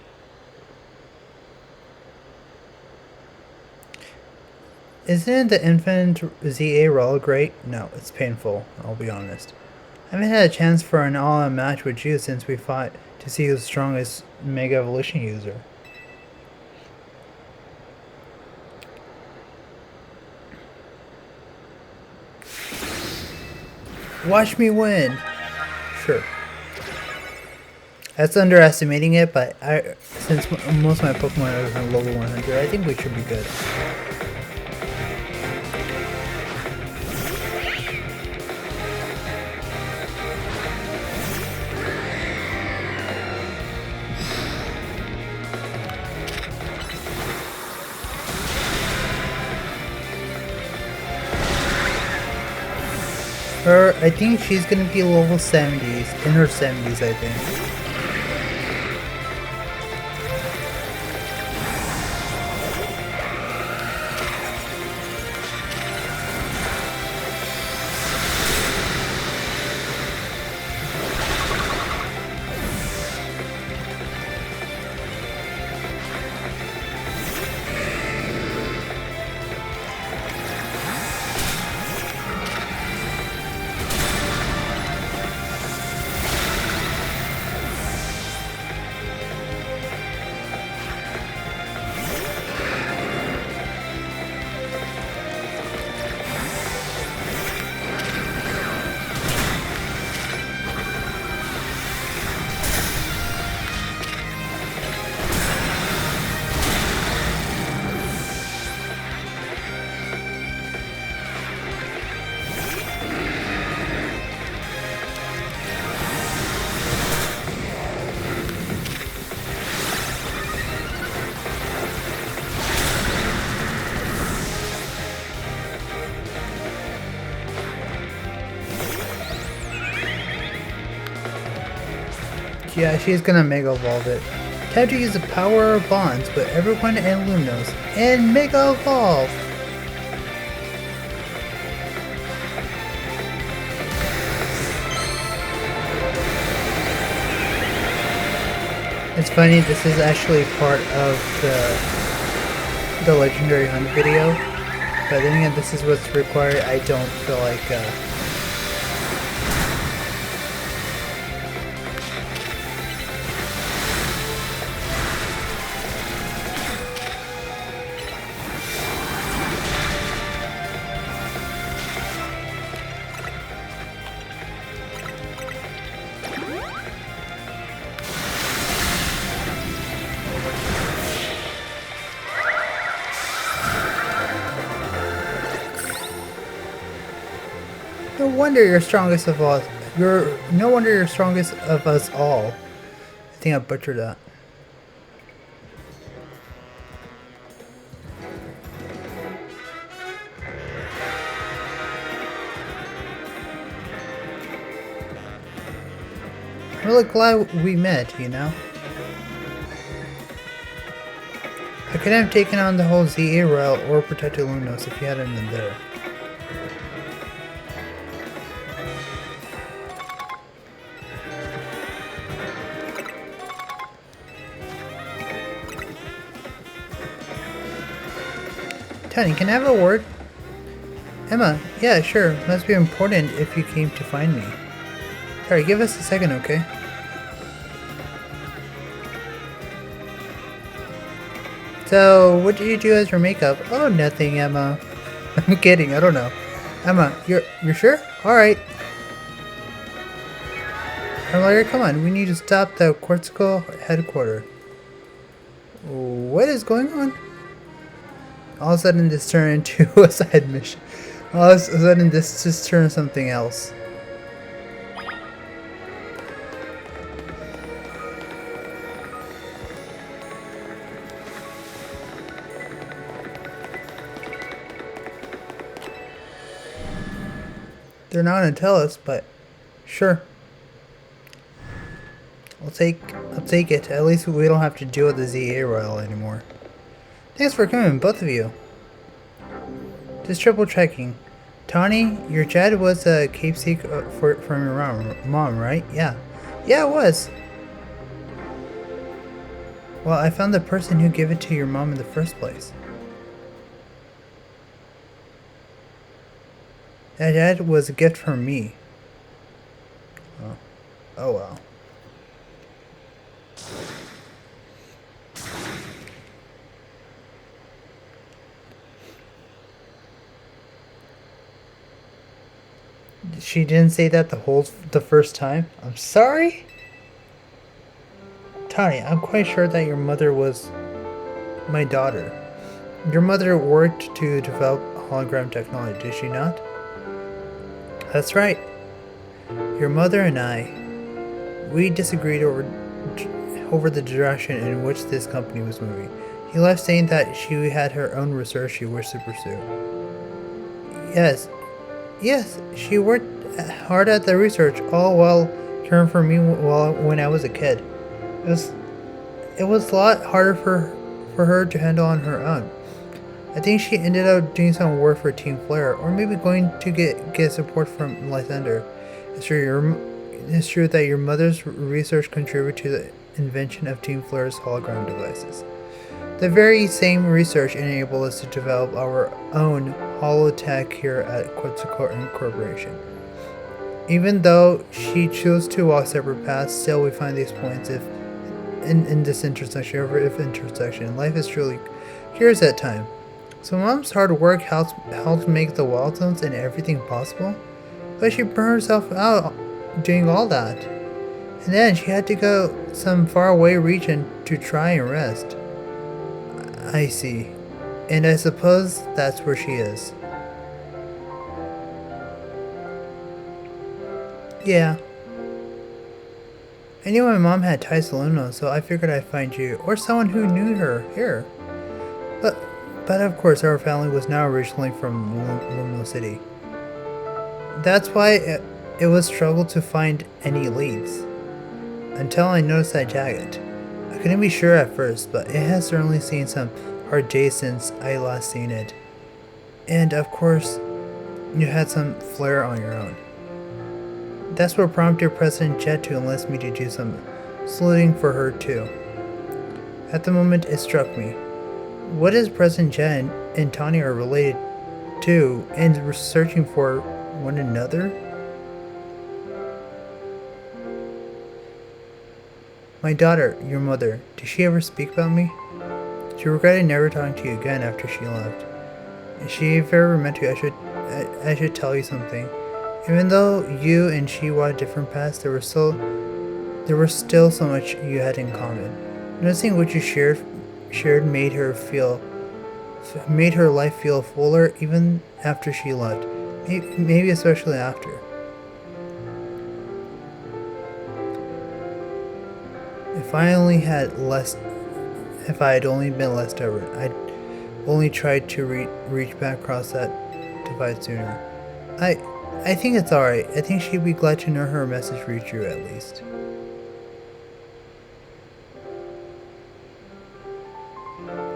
Isn't the Infinite ZA Roll great? No, it's painful, I'll be honest. I haven't had a chance for an all-out match with you since we fought to see who's the strongest Mega Evolution user. Watch me win! Sure. That's underestimating it, but since most of my Pokemon are level 100, I think we should be good. I think she's gonna be level 70s, in her 70s, I think. Yeah, she's gonna Mega Evolve it. Time to use the power of bonds with everyone and Lunos, and Mega Evolve! It's funny, this is actually part of the Legendary Hunt video, but then again, this is what's required. I don't feel like, no wonder you're strongest of all. No wonder you're strongest of us all. I think I butchered that. I'm really glad we met, you know? I couldn't have taken on the whole ZA route or protected Lunos if you hadn't been there. Tony, can I have a word? Emma, yeah, sure. Must be important if you came to find me. Sorry, give us a second, okay? So, what did you do as your makeup? Oh, nothing, Emma. I'm kidding, I don't know. Emma, you're sure? Alright. Lawyer, come on, we need to stop the Cortical headquarters. What is going on? All of a sudden this turned into a side mission. All of a sudden this just turned something else. They're not gonna tell us, but sure. I'll take it. At least we don't have to deal with the ZA Royal anymore. Thanks for coming, both of you. Just triple checking. Tawny, your dad was a keepsake from your mom, right? Yeah. Yeah, it was. Well, I found the person who gave it to your mom in the first place. That was a gift from me. Oh, oh well. She didn't say that the first time? I'm sorry? Tony, I'm quite sure that your mother was my daughter. Your mother worked to develop hologram technology, did she not? That's right. Your mother and I, we disagreed over the direction in which this company was moving. He left saying that she had her own research she wished to pursue. Yes, she worked hard at the research, all while caring for me when I was a kid. It was it was a lot harder for her to handle on her own. I think she ended up doing some work for Team Flare, or maybe going to get support from Lysander. It's true, it's true that your mother's research contributed to the invention of Team Flare's hologram devices. The very same research enabled us to develop our own holotech here at Quetzalcoatl Incorporation. Even though she chose to walk separate paths, still we find these points in this intersection. Life is truly curious at times. So Mom's hard work helped make the wild zones and everything possible, but she burned herself out doing all that. And then she had to go some faraway region to try and rest. I see. And I suppose that's where she is. Yeah. I knew my mom had ties to Luna, so I figured I'd find you, or someone who knew her, here. But But of course, our family was not originally from Lumino City. That's why it was struggle to find any leads. Until I noticed that jacket. I couldn't be sure at first, but it has certainly seen some hard days since I last seen it. And of course, you had some flair on your own. That's what prompted President Jet to enlist me to do some sleuthing for her too. At the moment, it struck me. What is President Jet and Tani are related to and searching for one another? My daughter, your mother, did she ever speak about me? She regretted never talking to you again after she left. If she ever meant to, I should tell you something. Even though you and she walked different paths, there was still so much you had in common. Noticing what you shared made her life feel fuller even after she left. Maybe especially after. If I had only been less stubborn, I'd only tried to reach back across that divide sooner. I think it's alright. I think she'd be glad to know her message reached you at least.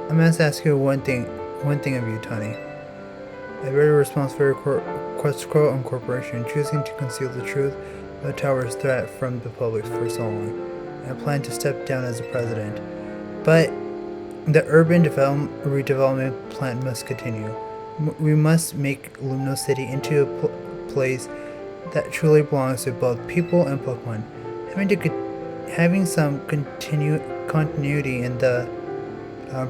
I must ask you one thing of you, Tani. I read a response for Quetzalcoatl Incorporation, choosing to conceal the truth of the tower's threat from the public for so long. I plan to step down as the president, but the urban redevelopment plan must continue. We must make Lumino City into a place that truly belongs to both people and Pokemon. Having some continuity in the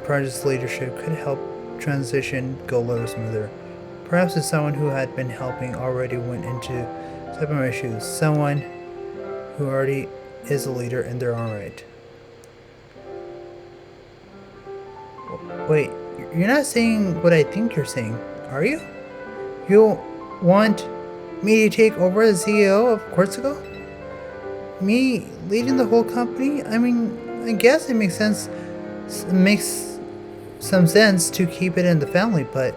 project's leadership could help transition go a little smoother. Perhaps if someone who had been helping already went into step in my shoes, someone who already is a leader in their own right. Wait, you're not saying what I think you're saying, are you? You want me to take over as CEO of Quetzalcoatl? Me leading the whole company? I mean, I guess it makes sense. It makes some sense to keep it in the family, but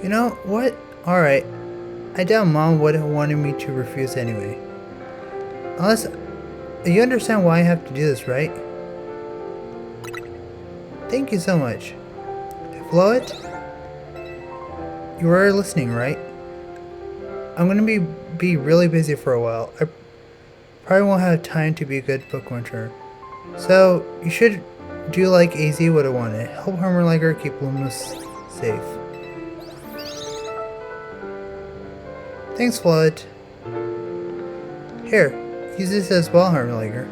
you know what? Alright. I doubt Mom would have wanted me to refuse anyway. Unless you understand why I have to do this, right? Thank you so much. Floette? You are listening, right? I'm gonna be really busy for a while. I probably won't have time to be a good Pokemon trainer. So, you should do like AZ would have wanted. Help Hermeliger keep Luminous safe. Thanks, Floette. Here, use this as well, Hermeliger.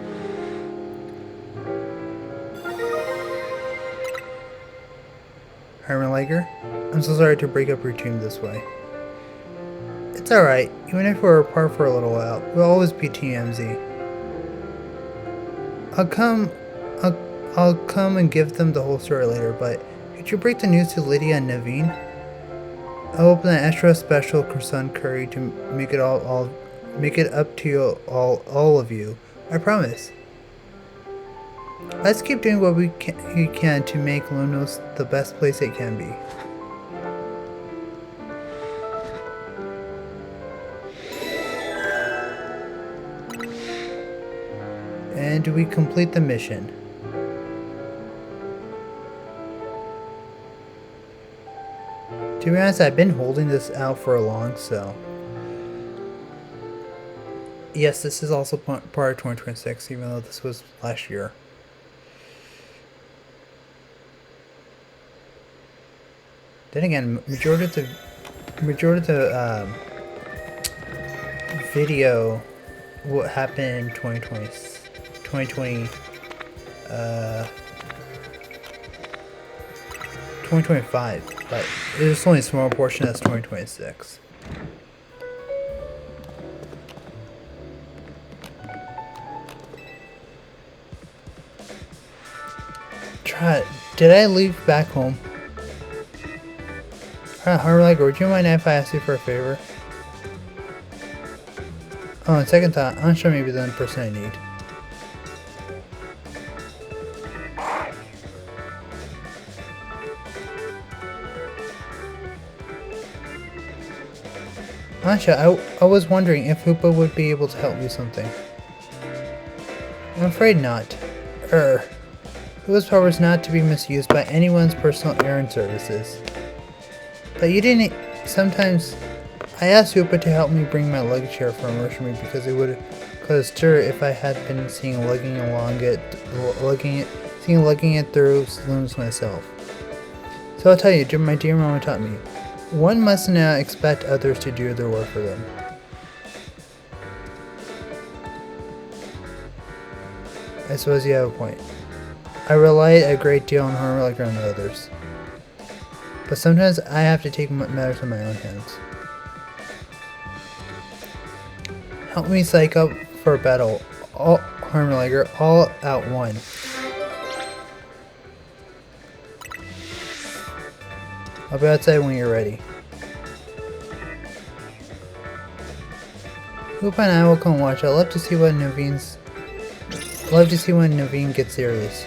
Hermeliger, I'm so sorry to break up your team this way. It's alright, even if we're apart for a little while, we'll always be TMZ. I'll come and give them the whole story later, but could you break the news to Lydia and Naveen? I'll open an extra special croissant curry to make it up to you all of you. I promise. Let's keep doing what we can to make Lunos the best place it can be. And we complete the mission. To be honest, I've been holding this out for long, so... Yes, this is also part of 2026, even though this was last year. Then again, majority of the video what happened in 2020, 2025, but there's only a small portion that's 2026. Did I leave back home? Harley, would you mind if I asked you for a favor? Oh, on second thought, I'm sure maybe the person I need. Ansha, I was wondering if Hoopa would be able to help me with something. I'm afraid not. Hoopa's power is not to be misused by anyone's personal errand services. But you didn't... Sometimes... I asked Hoopa to help me bring my luggage here for Mercury because it would cause stir if I had been seen lugging it through saloons myself. So I'll tell you, my dear mama taught me, one must not expect others to do their work for them. I suppose you have a point. I rely a great deal on her like on others. But sometimes I have to take matters in my own hands. Help me psych up for a battle. All Harmoniger, all out one. I'll be outside when you're ready. Hoopa and I will come watch. I'd love to see when Naveen gets serious.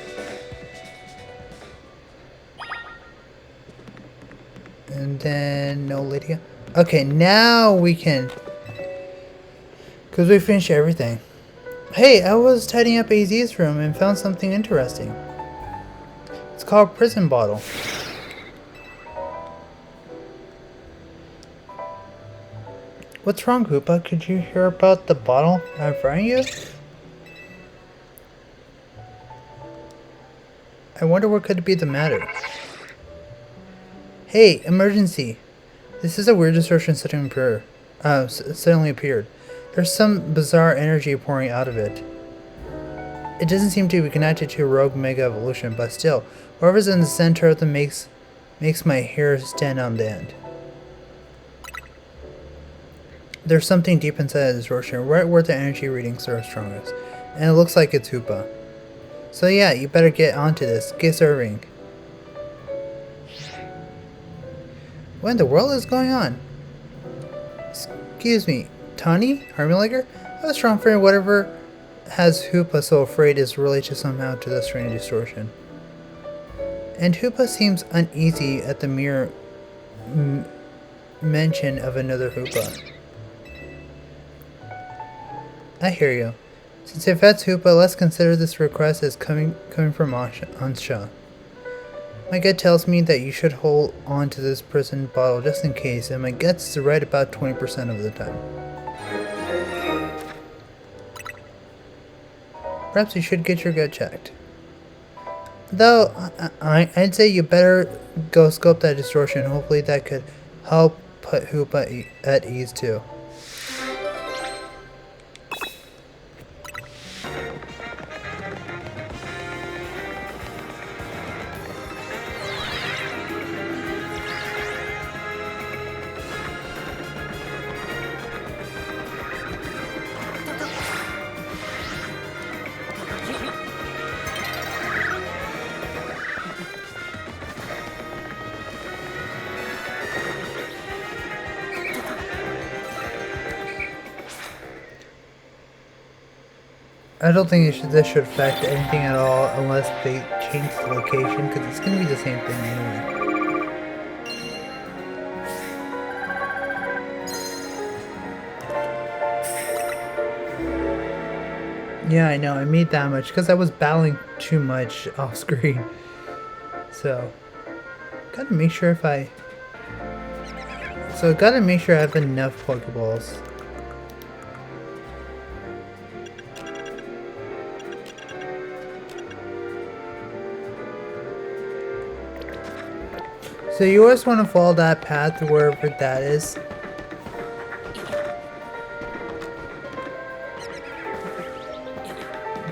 And then no Lydia. Okay, now we can. Because we finished everything. Hey, I was tidying up AZ's room and found something interesting. It's called Prison Bottle. What's wrong, Hoopa? Could you hear about the bottle I'm frying you? I wonder what could be the matter. Hey, emergency! This is a weird distortion suddenly appeared. There's some bizarre energy pouring out of it. It doesn't seem to be connected to Rogue Mega Evolution, but still, whoever's in the center of them makes my hair stand on end. There's something deep inside the distortion, right where the energy readings are strongest, and it looks like it's Hoopa. So yeah, you better get onto this. Get serving. What in the world is going on? Excuse me, Tani? Harmoniger? I was strong for whatever has Hoopa so afraid is related somehow to the strange distortion. And Hoopa seems uneasy at the mere mention of another Hoopa. I hear you. Since if that's Hoopa, let's consider this request as coming from Ansha. My gut tells me that you should hold on to this prison bottle just in case, and my gut's right about 20% of the time. Perhaps you should get your gut checked. Though, I'd say you better go scope that distortion. Hopefully that could help put Hoopa at ease too. I don't think this should affect anything at all unless they change the location, because it's going to be the same thing anyway. Yeah, I know. I made that much because I was battling too much off screen. So, gotta make sure if I... So, gotta make sure I have enough Pokeballs. So you always want to follow that path wherever that is.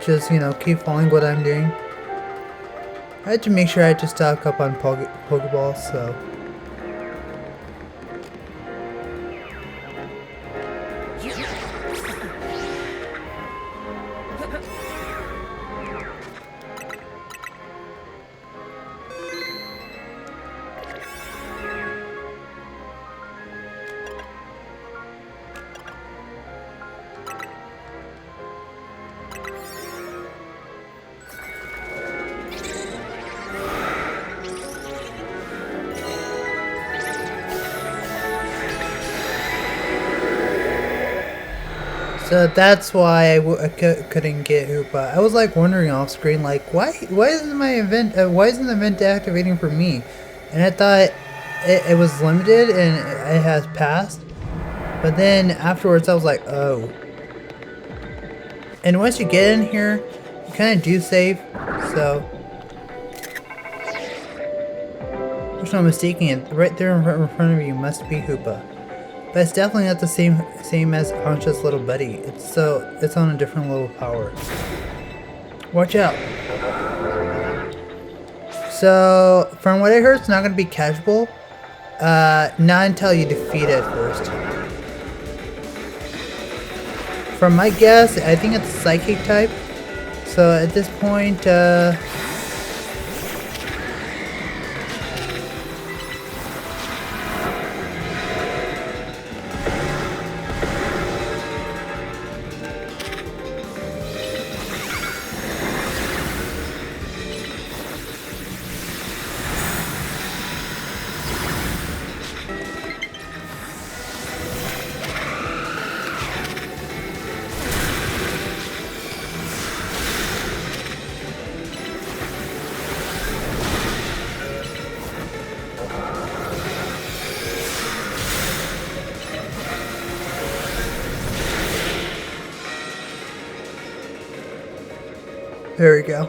Just, you know, keep following what I'm doing. I had to make sure I just stock up on Pokeballs, so... So that's why I couldn't get Hoopa. I was like wondering off screen, like why isn't my event why isn't the event activating for me? And I thought it was limited and it has passed. But then afterwards I was like, oh. And once you get in here, you kind of do save. So there's no mistaking it. Right there in front of you must be Hoopa. But it's definitely not the same as Ancha's little buddy. It's on a different level of power. Watch out. So from what I heard, it's not gonna be catchable. Not until you defeat it first. From my guess, I think it's psychic type. So at this point, there we go.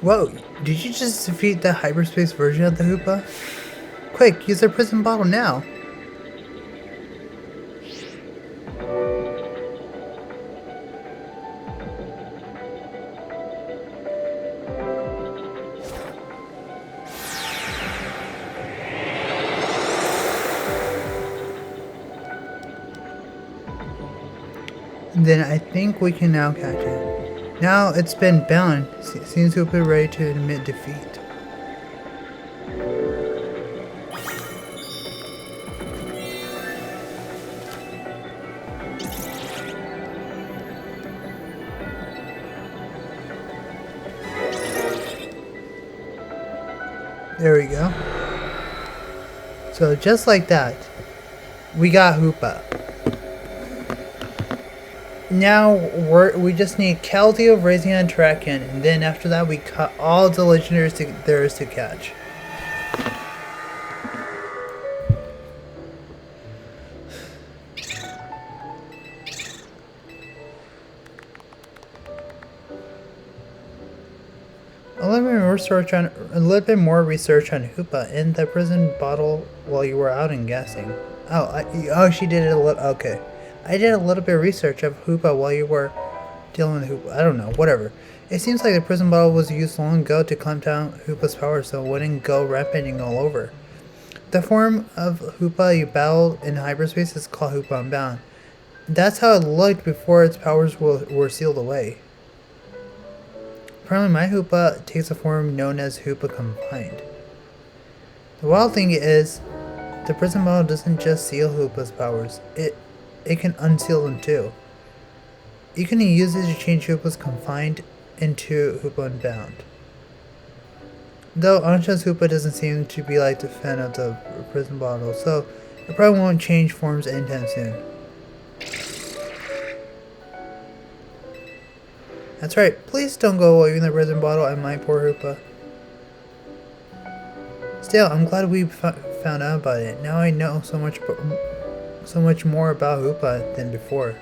Whoa, did you just defeat the hyperspace version of the Hoopa? Quick, use the prison bottle now. Then I think we can now catch it. Now it's been bound. Seems to be ready to admit defeat. There we go. So just like that, we got Hoopa. Now we just need Keldeo, Brazion, and Traken, and then after that we cut all the legendaries there is to catch. A little bit more research on Hoopa in the prison bottle while you were out and guessing. Oh, she did it a little. Okay. I did a little bit of research of Hoopa while you were dealing with Hoopa. I don't know, whatever. It seems like the prison bottle was used long ago to clamp down Hoopa's power so it wouldn't go rampaging all over. The form of Hoopa you battled in hyperspace is called Hoopa Unbound. That's how it looked before its powers were sealed away. Apparently my Hoopa takes a form known as Hoopa Confined. The wild thing is, the prison bottle doesn't just seal Hoopa's powers, it can unseal them too. You can use it to change Hoopa's Confined into Hoopa Unbound. Though Ancha's Hoopa doesn't seem to be like the fan of the prison bottle, so I probably won't change forms anytime soon. That's right, please don't go away with the resin bottle and my poor Hoopa. Still, I'm glad we found out about it. Now I know so much more about Hoopa than before.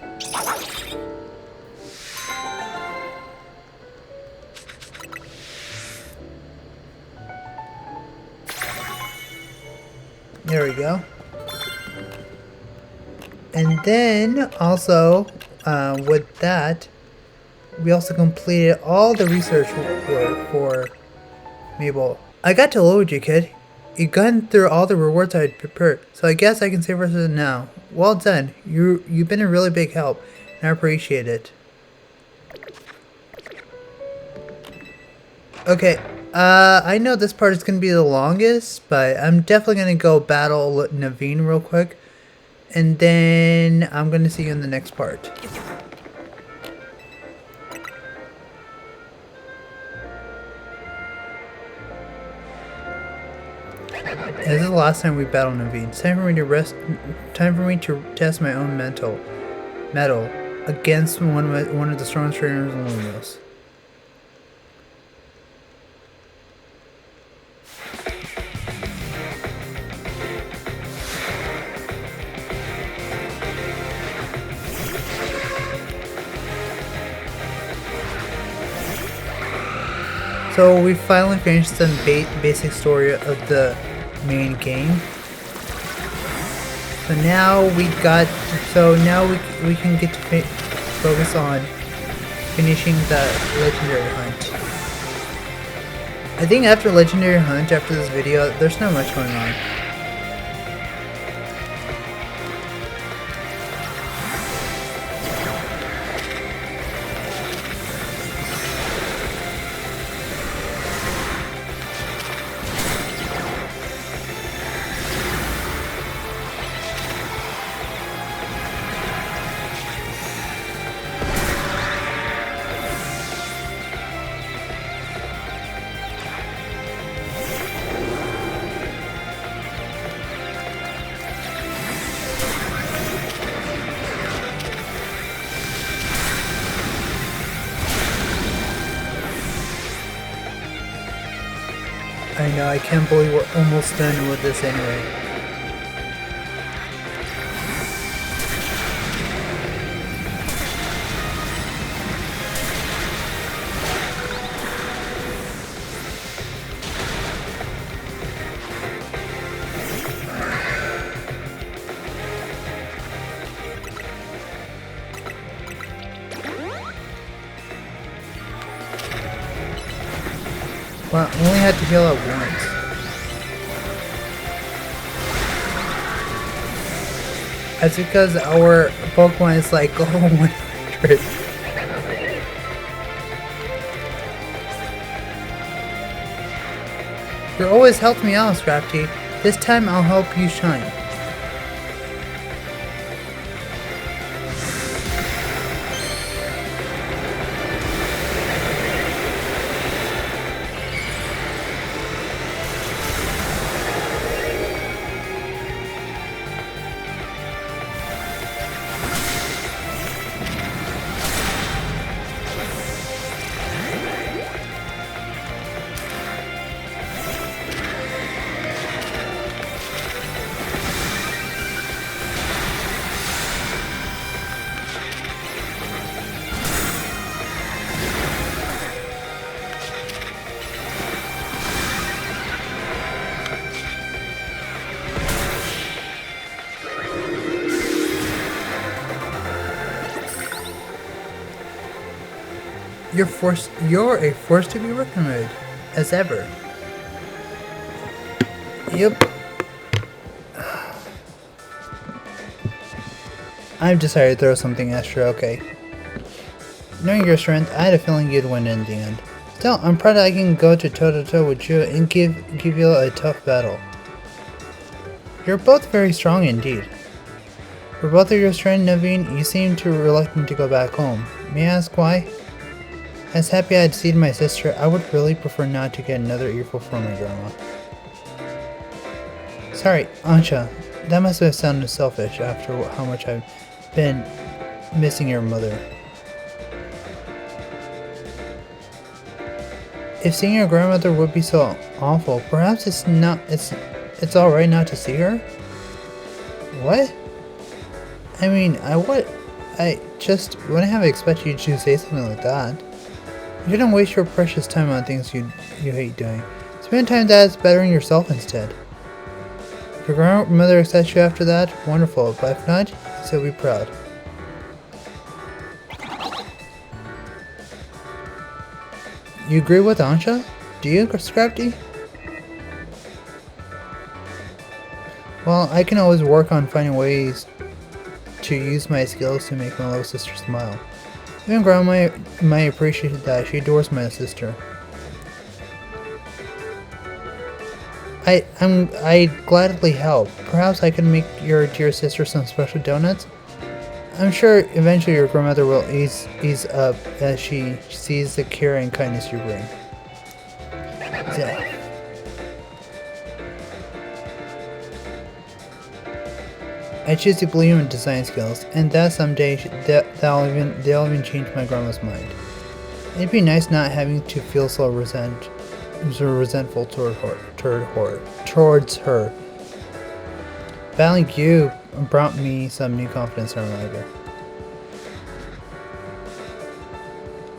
There we go. And then also, with that, we also completed all the research work for Mabel. I got to load you, kid. You've gone through all the rewards I had prepared, so I guess I can say for it now. Well done. You've been a really big help, and I appreciate it. Okay, I know this part is going to be the longest, but I'm definitely going to go battle Naveen real quick. And then I'm going to see you in the next part. This is the last time we battle Naveen. It's time for me to test my own metal against one of the strongest trainers in Lumos. So we finally finished the basic story of the main game. So now we can get to focus on finishing the legendary hunt. I think after legendary hunt, after this video, there's not much going on. I know, I can't believe we're almost done with this anyway. Well, I only had to heal up once. That's because our Pokemon is like level 100. You always helped me out, Scrafty. This time I'll help you shine. You're a force to be reckoned with, as ever. Yep. I've decided to throw something extra, okay. Knowing your strength, I had a feeling you'd win in the end. Still, I'm proud I can go to toe-to-toe with you and give you a tough battle. You're both very strong indeed. For both of your strength, Naveen, you seem too reluctant to go back home. May I ask why? As happy I'd seen my sister, I would really prefer not to get another earful from my grandma. Sorry, Ansha. That must have sounded selfish after how much I've been missing your mother. If seeing your grandmother would be so awful, perhaps it's alright not to see her? What? I mean, I just wouldn't have expected you to say something like that. You shouldn't waste your precious time on things you hate doing. Spend time that's bettering yourself instead. If your grandmother accepts you after that, wonderful, but if not, she'll be proud. You agree with Ansha? Do you, Scrafty? Well, I can always work on finding ways to use my skills to make my little sister smile. Even Grandma might appreciate that. She adores my sister. I'd gladly help. Perhaps I can make your dear sister some special donuts? I'm sure eventually your grandmother will ease up as she sees the care and kindness you bring. Yeah. I choose to believe in design skills, and that someday they'll even change my grandma's mind. It'd be nice not having to feel so resentful towards her. Battling you brought me some new confidence and reminder.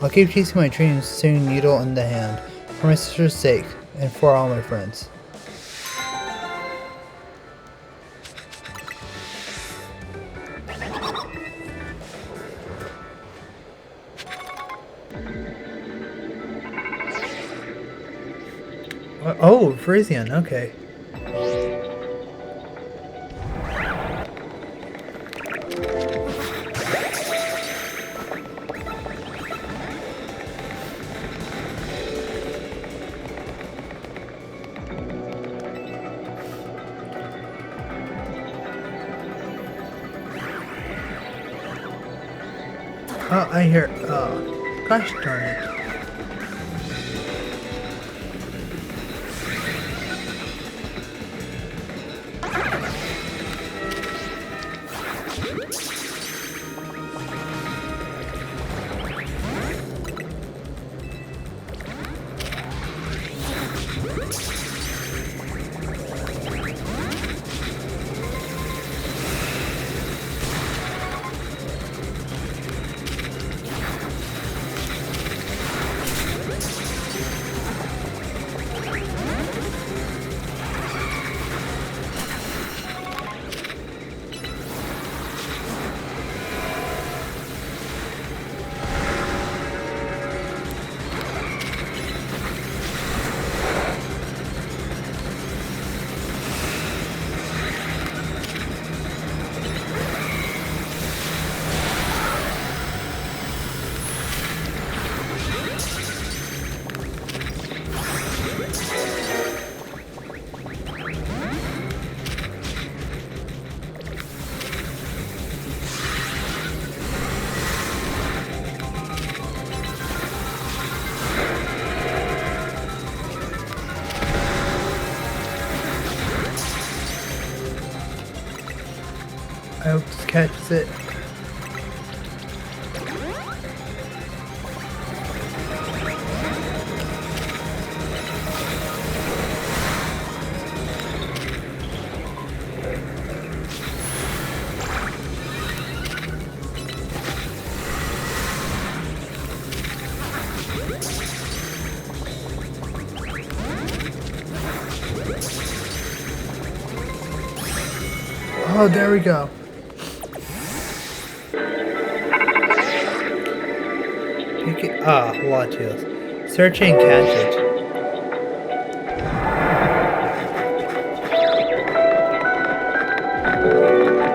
I'll keep chasing my dreams, singing needle in the hand, for my sister's sake, and for all my friends. Oh, Frisian, okay. Oh, I hear, oh, gosh darn it. I hope this catches it. Oh, there we go. Ah, Latios. Search and catch it.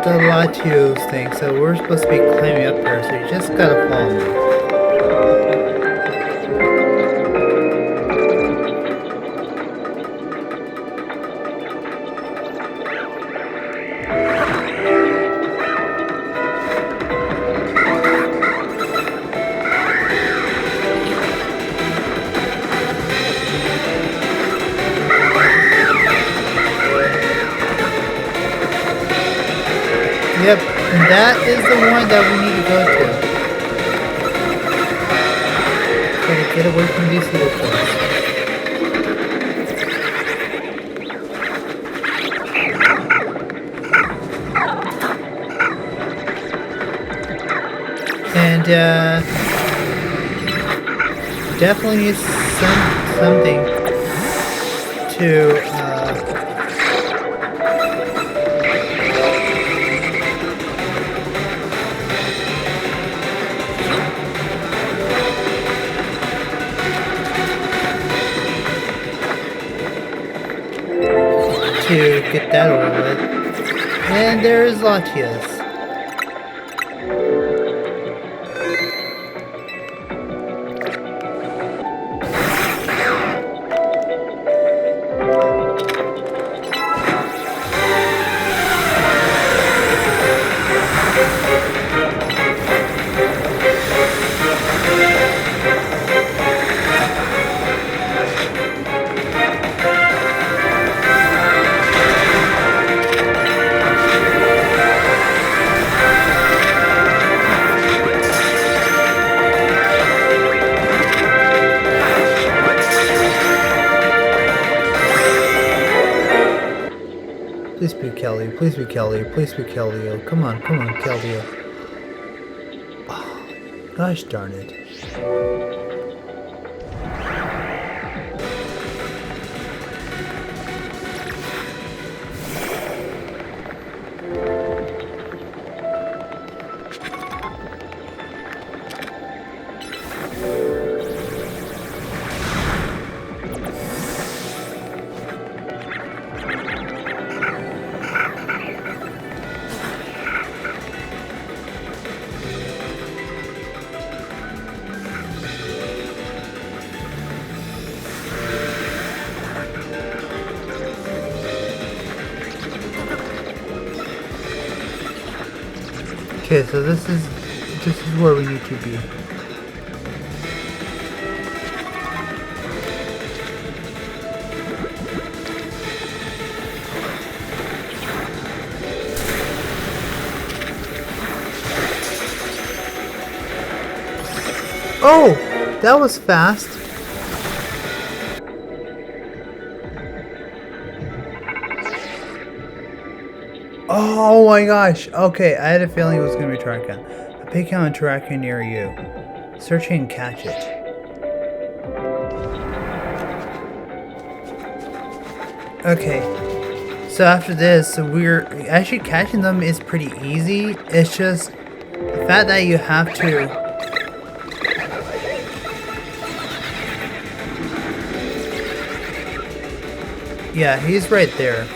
The Latios thing, so we're supposed to be climbing up there, so you just gotta follow me. Yep, and that is the one that we need to go to. Try to get away from these little things. And definitely needs something to get that over with. And there's Latias. Please be Kelly, please be Kelly, please be Kelly. Oh, come on, Kelly. Oh, gosh darn it. Okay, so this is where we need to be. Oh, that was fast. Oh my gosh. Okay, I had a feeling it was going to be Terrakion. A Paycon and Terrakion near you. Search and catch it. Okay. So after this, we're actually catching them is pretty easy. It's just the fact that you have to yeah, he's right there.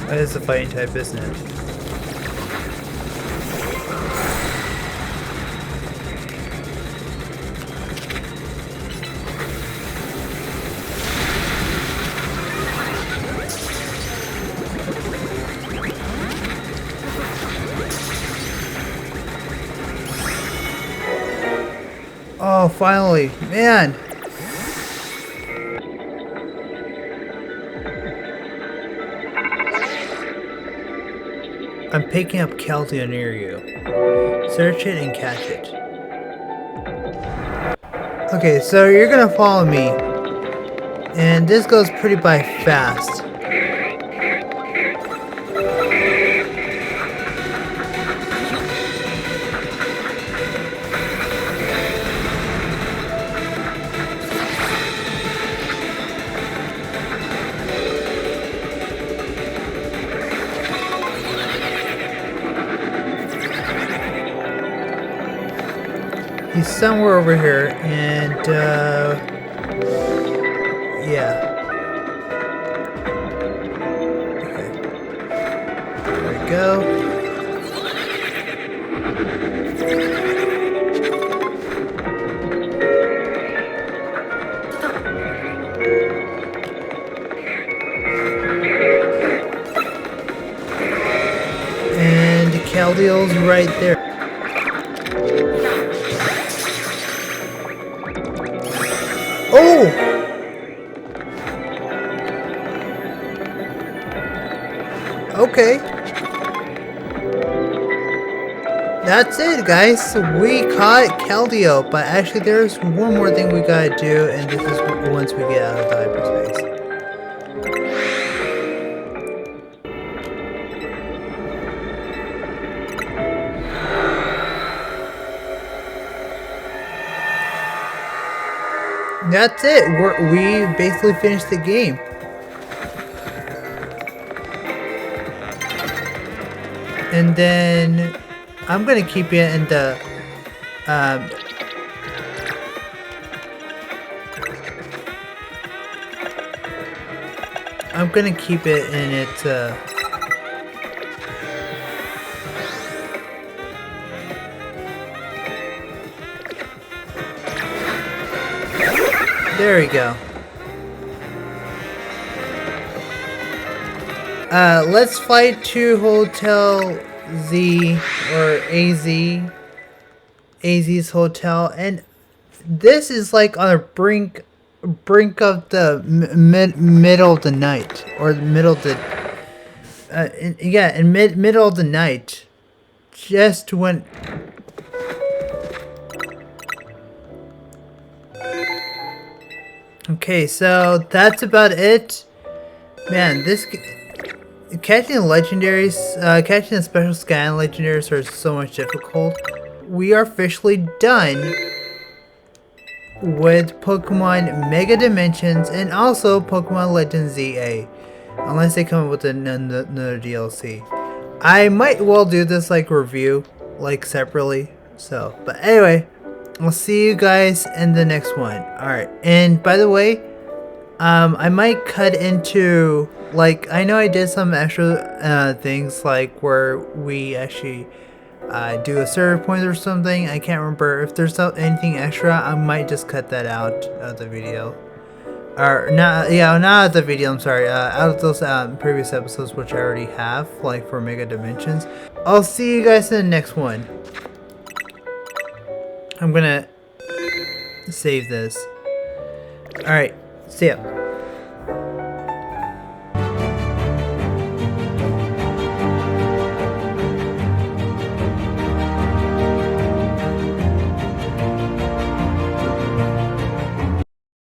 That is a fighting type, isn't it? Oh, finally. Man! I'm picking up Keldeo near you. Search it and catch it. Okay, so you're gonna follow me. And this goes pretty by fast. He's somewhere over here, and yeah. Okay. There we go. And Caldiel's right there. Oh! Okay. That's it, guys. We caught Caldio, but actually there's one more thing we gotta do, and this is once we get out of the hyperspace. That's it. We basically finished the game. And then I'm gonna keep it in the I'm gonna keep it in its there we go. Let's fly to Hotel Z or AZ's hotel, and this is like on a brink of the middle of the night, or the middle of the in middle of the night, just when. Okay, so that's about it. Man, this catching legendaries, catching the special scan legendaries are so much difficult. We are officially done with Pokemon Mega Dimensions and also Pokemon Legends ZA, unless they come up with another DLC. I might well do this like review, like separately. So, but anyway, I'll see you guys in the next one. Alright, and by the way, I might cut into, like, I know I did some extra things, like where we actually do a server point or something. I can't remember. If there's anything extra, I might just cut that out of the video. Or not, yeah, not out of the video, I'm sorry, out of those previous episodes which I already have, like for Mega Dimensions. I'll see you guys in the next one. I'm gonna save this. Alright, see ya.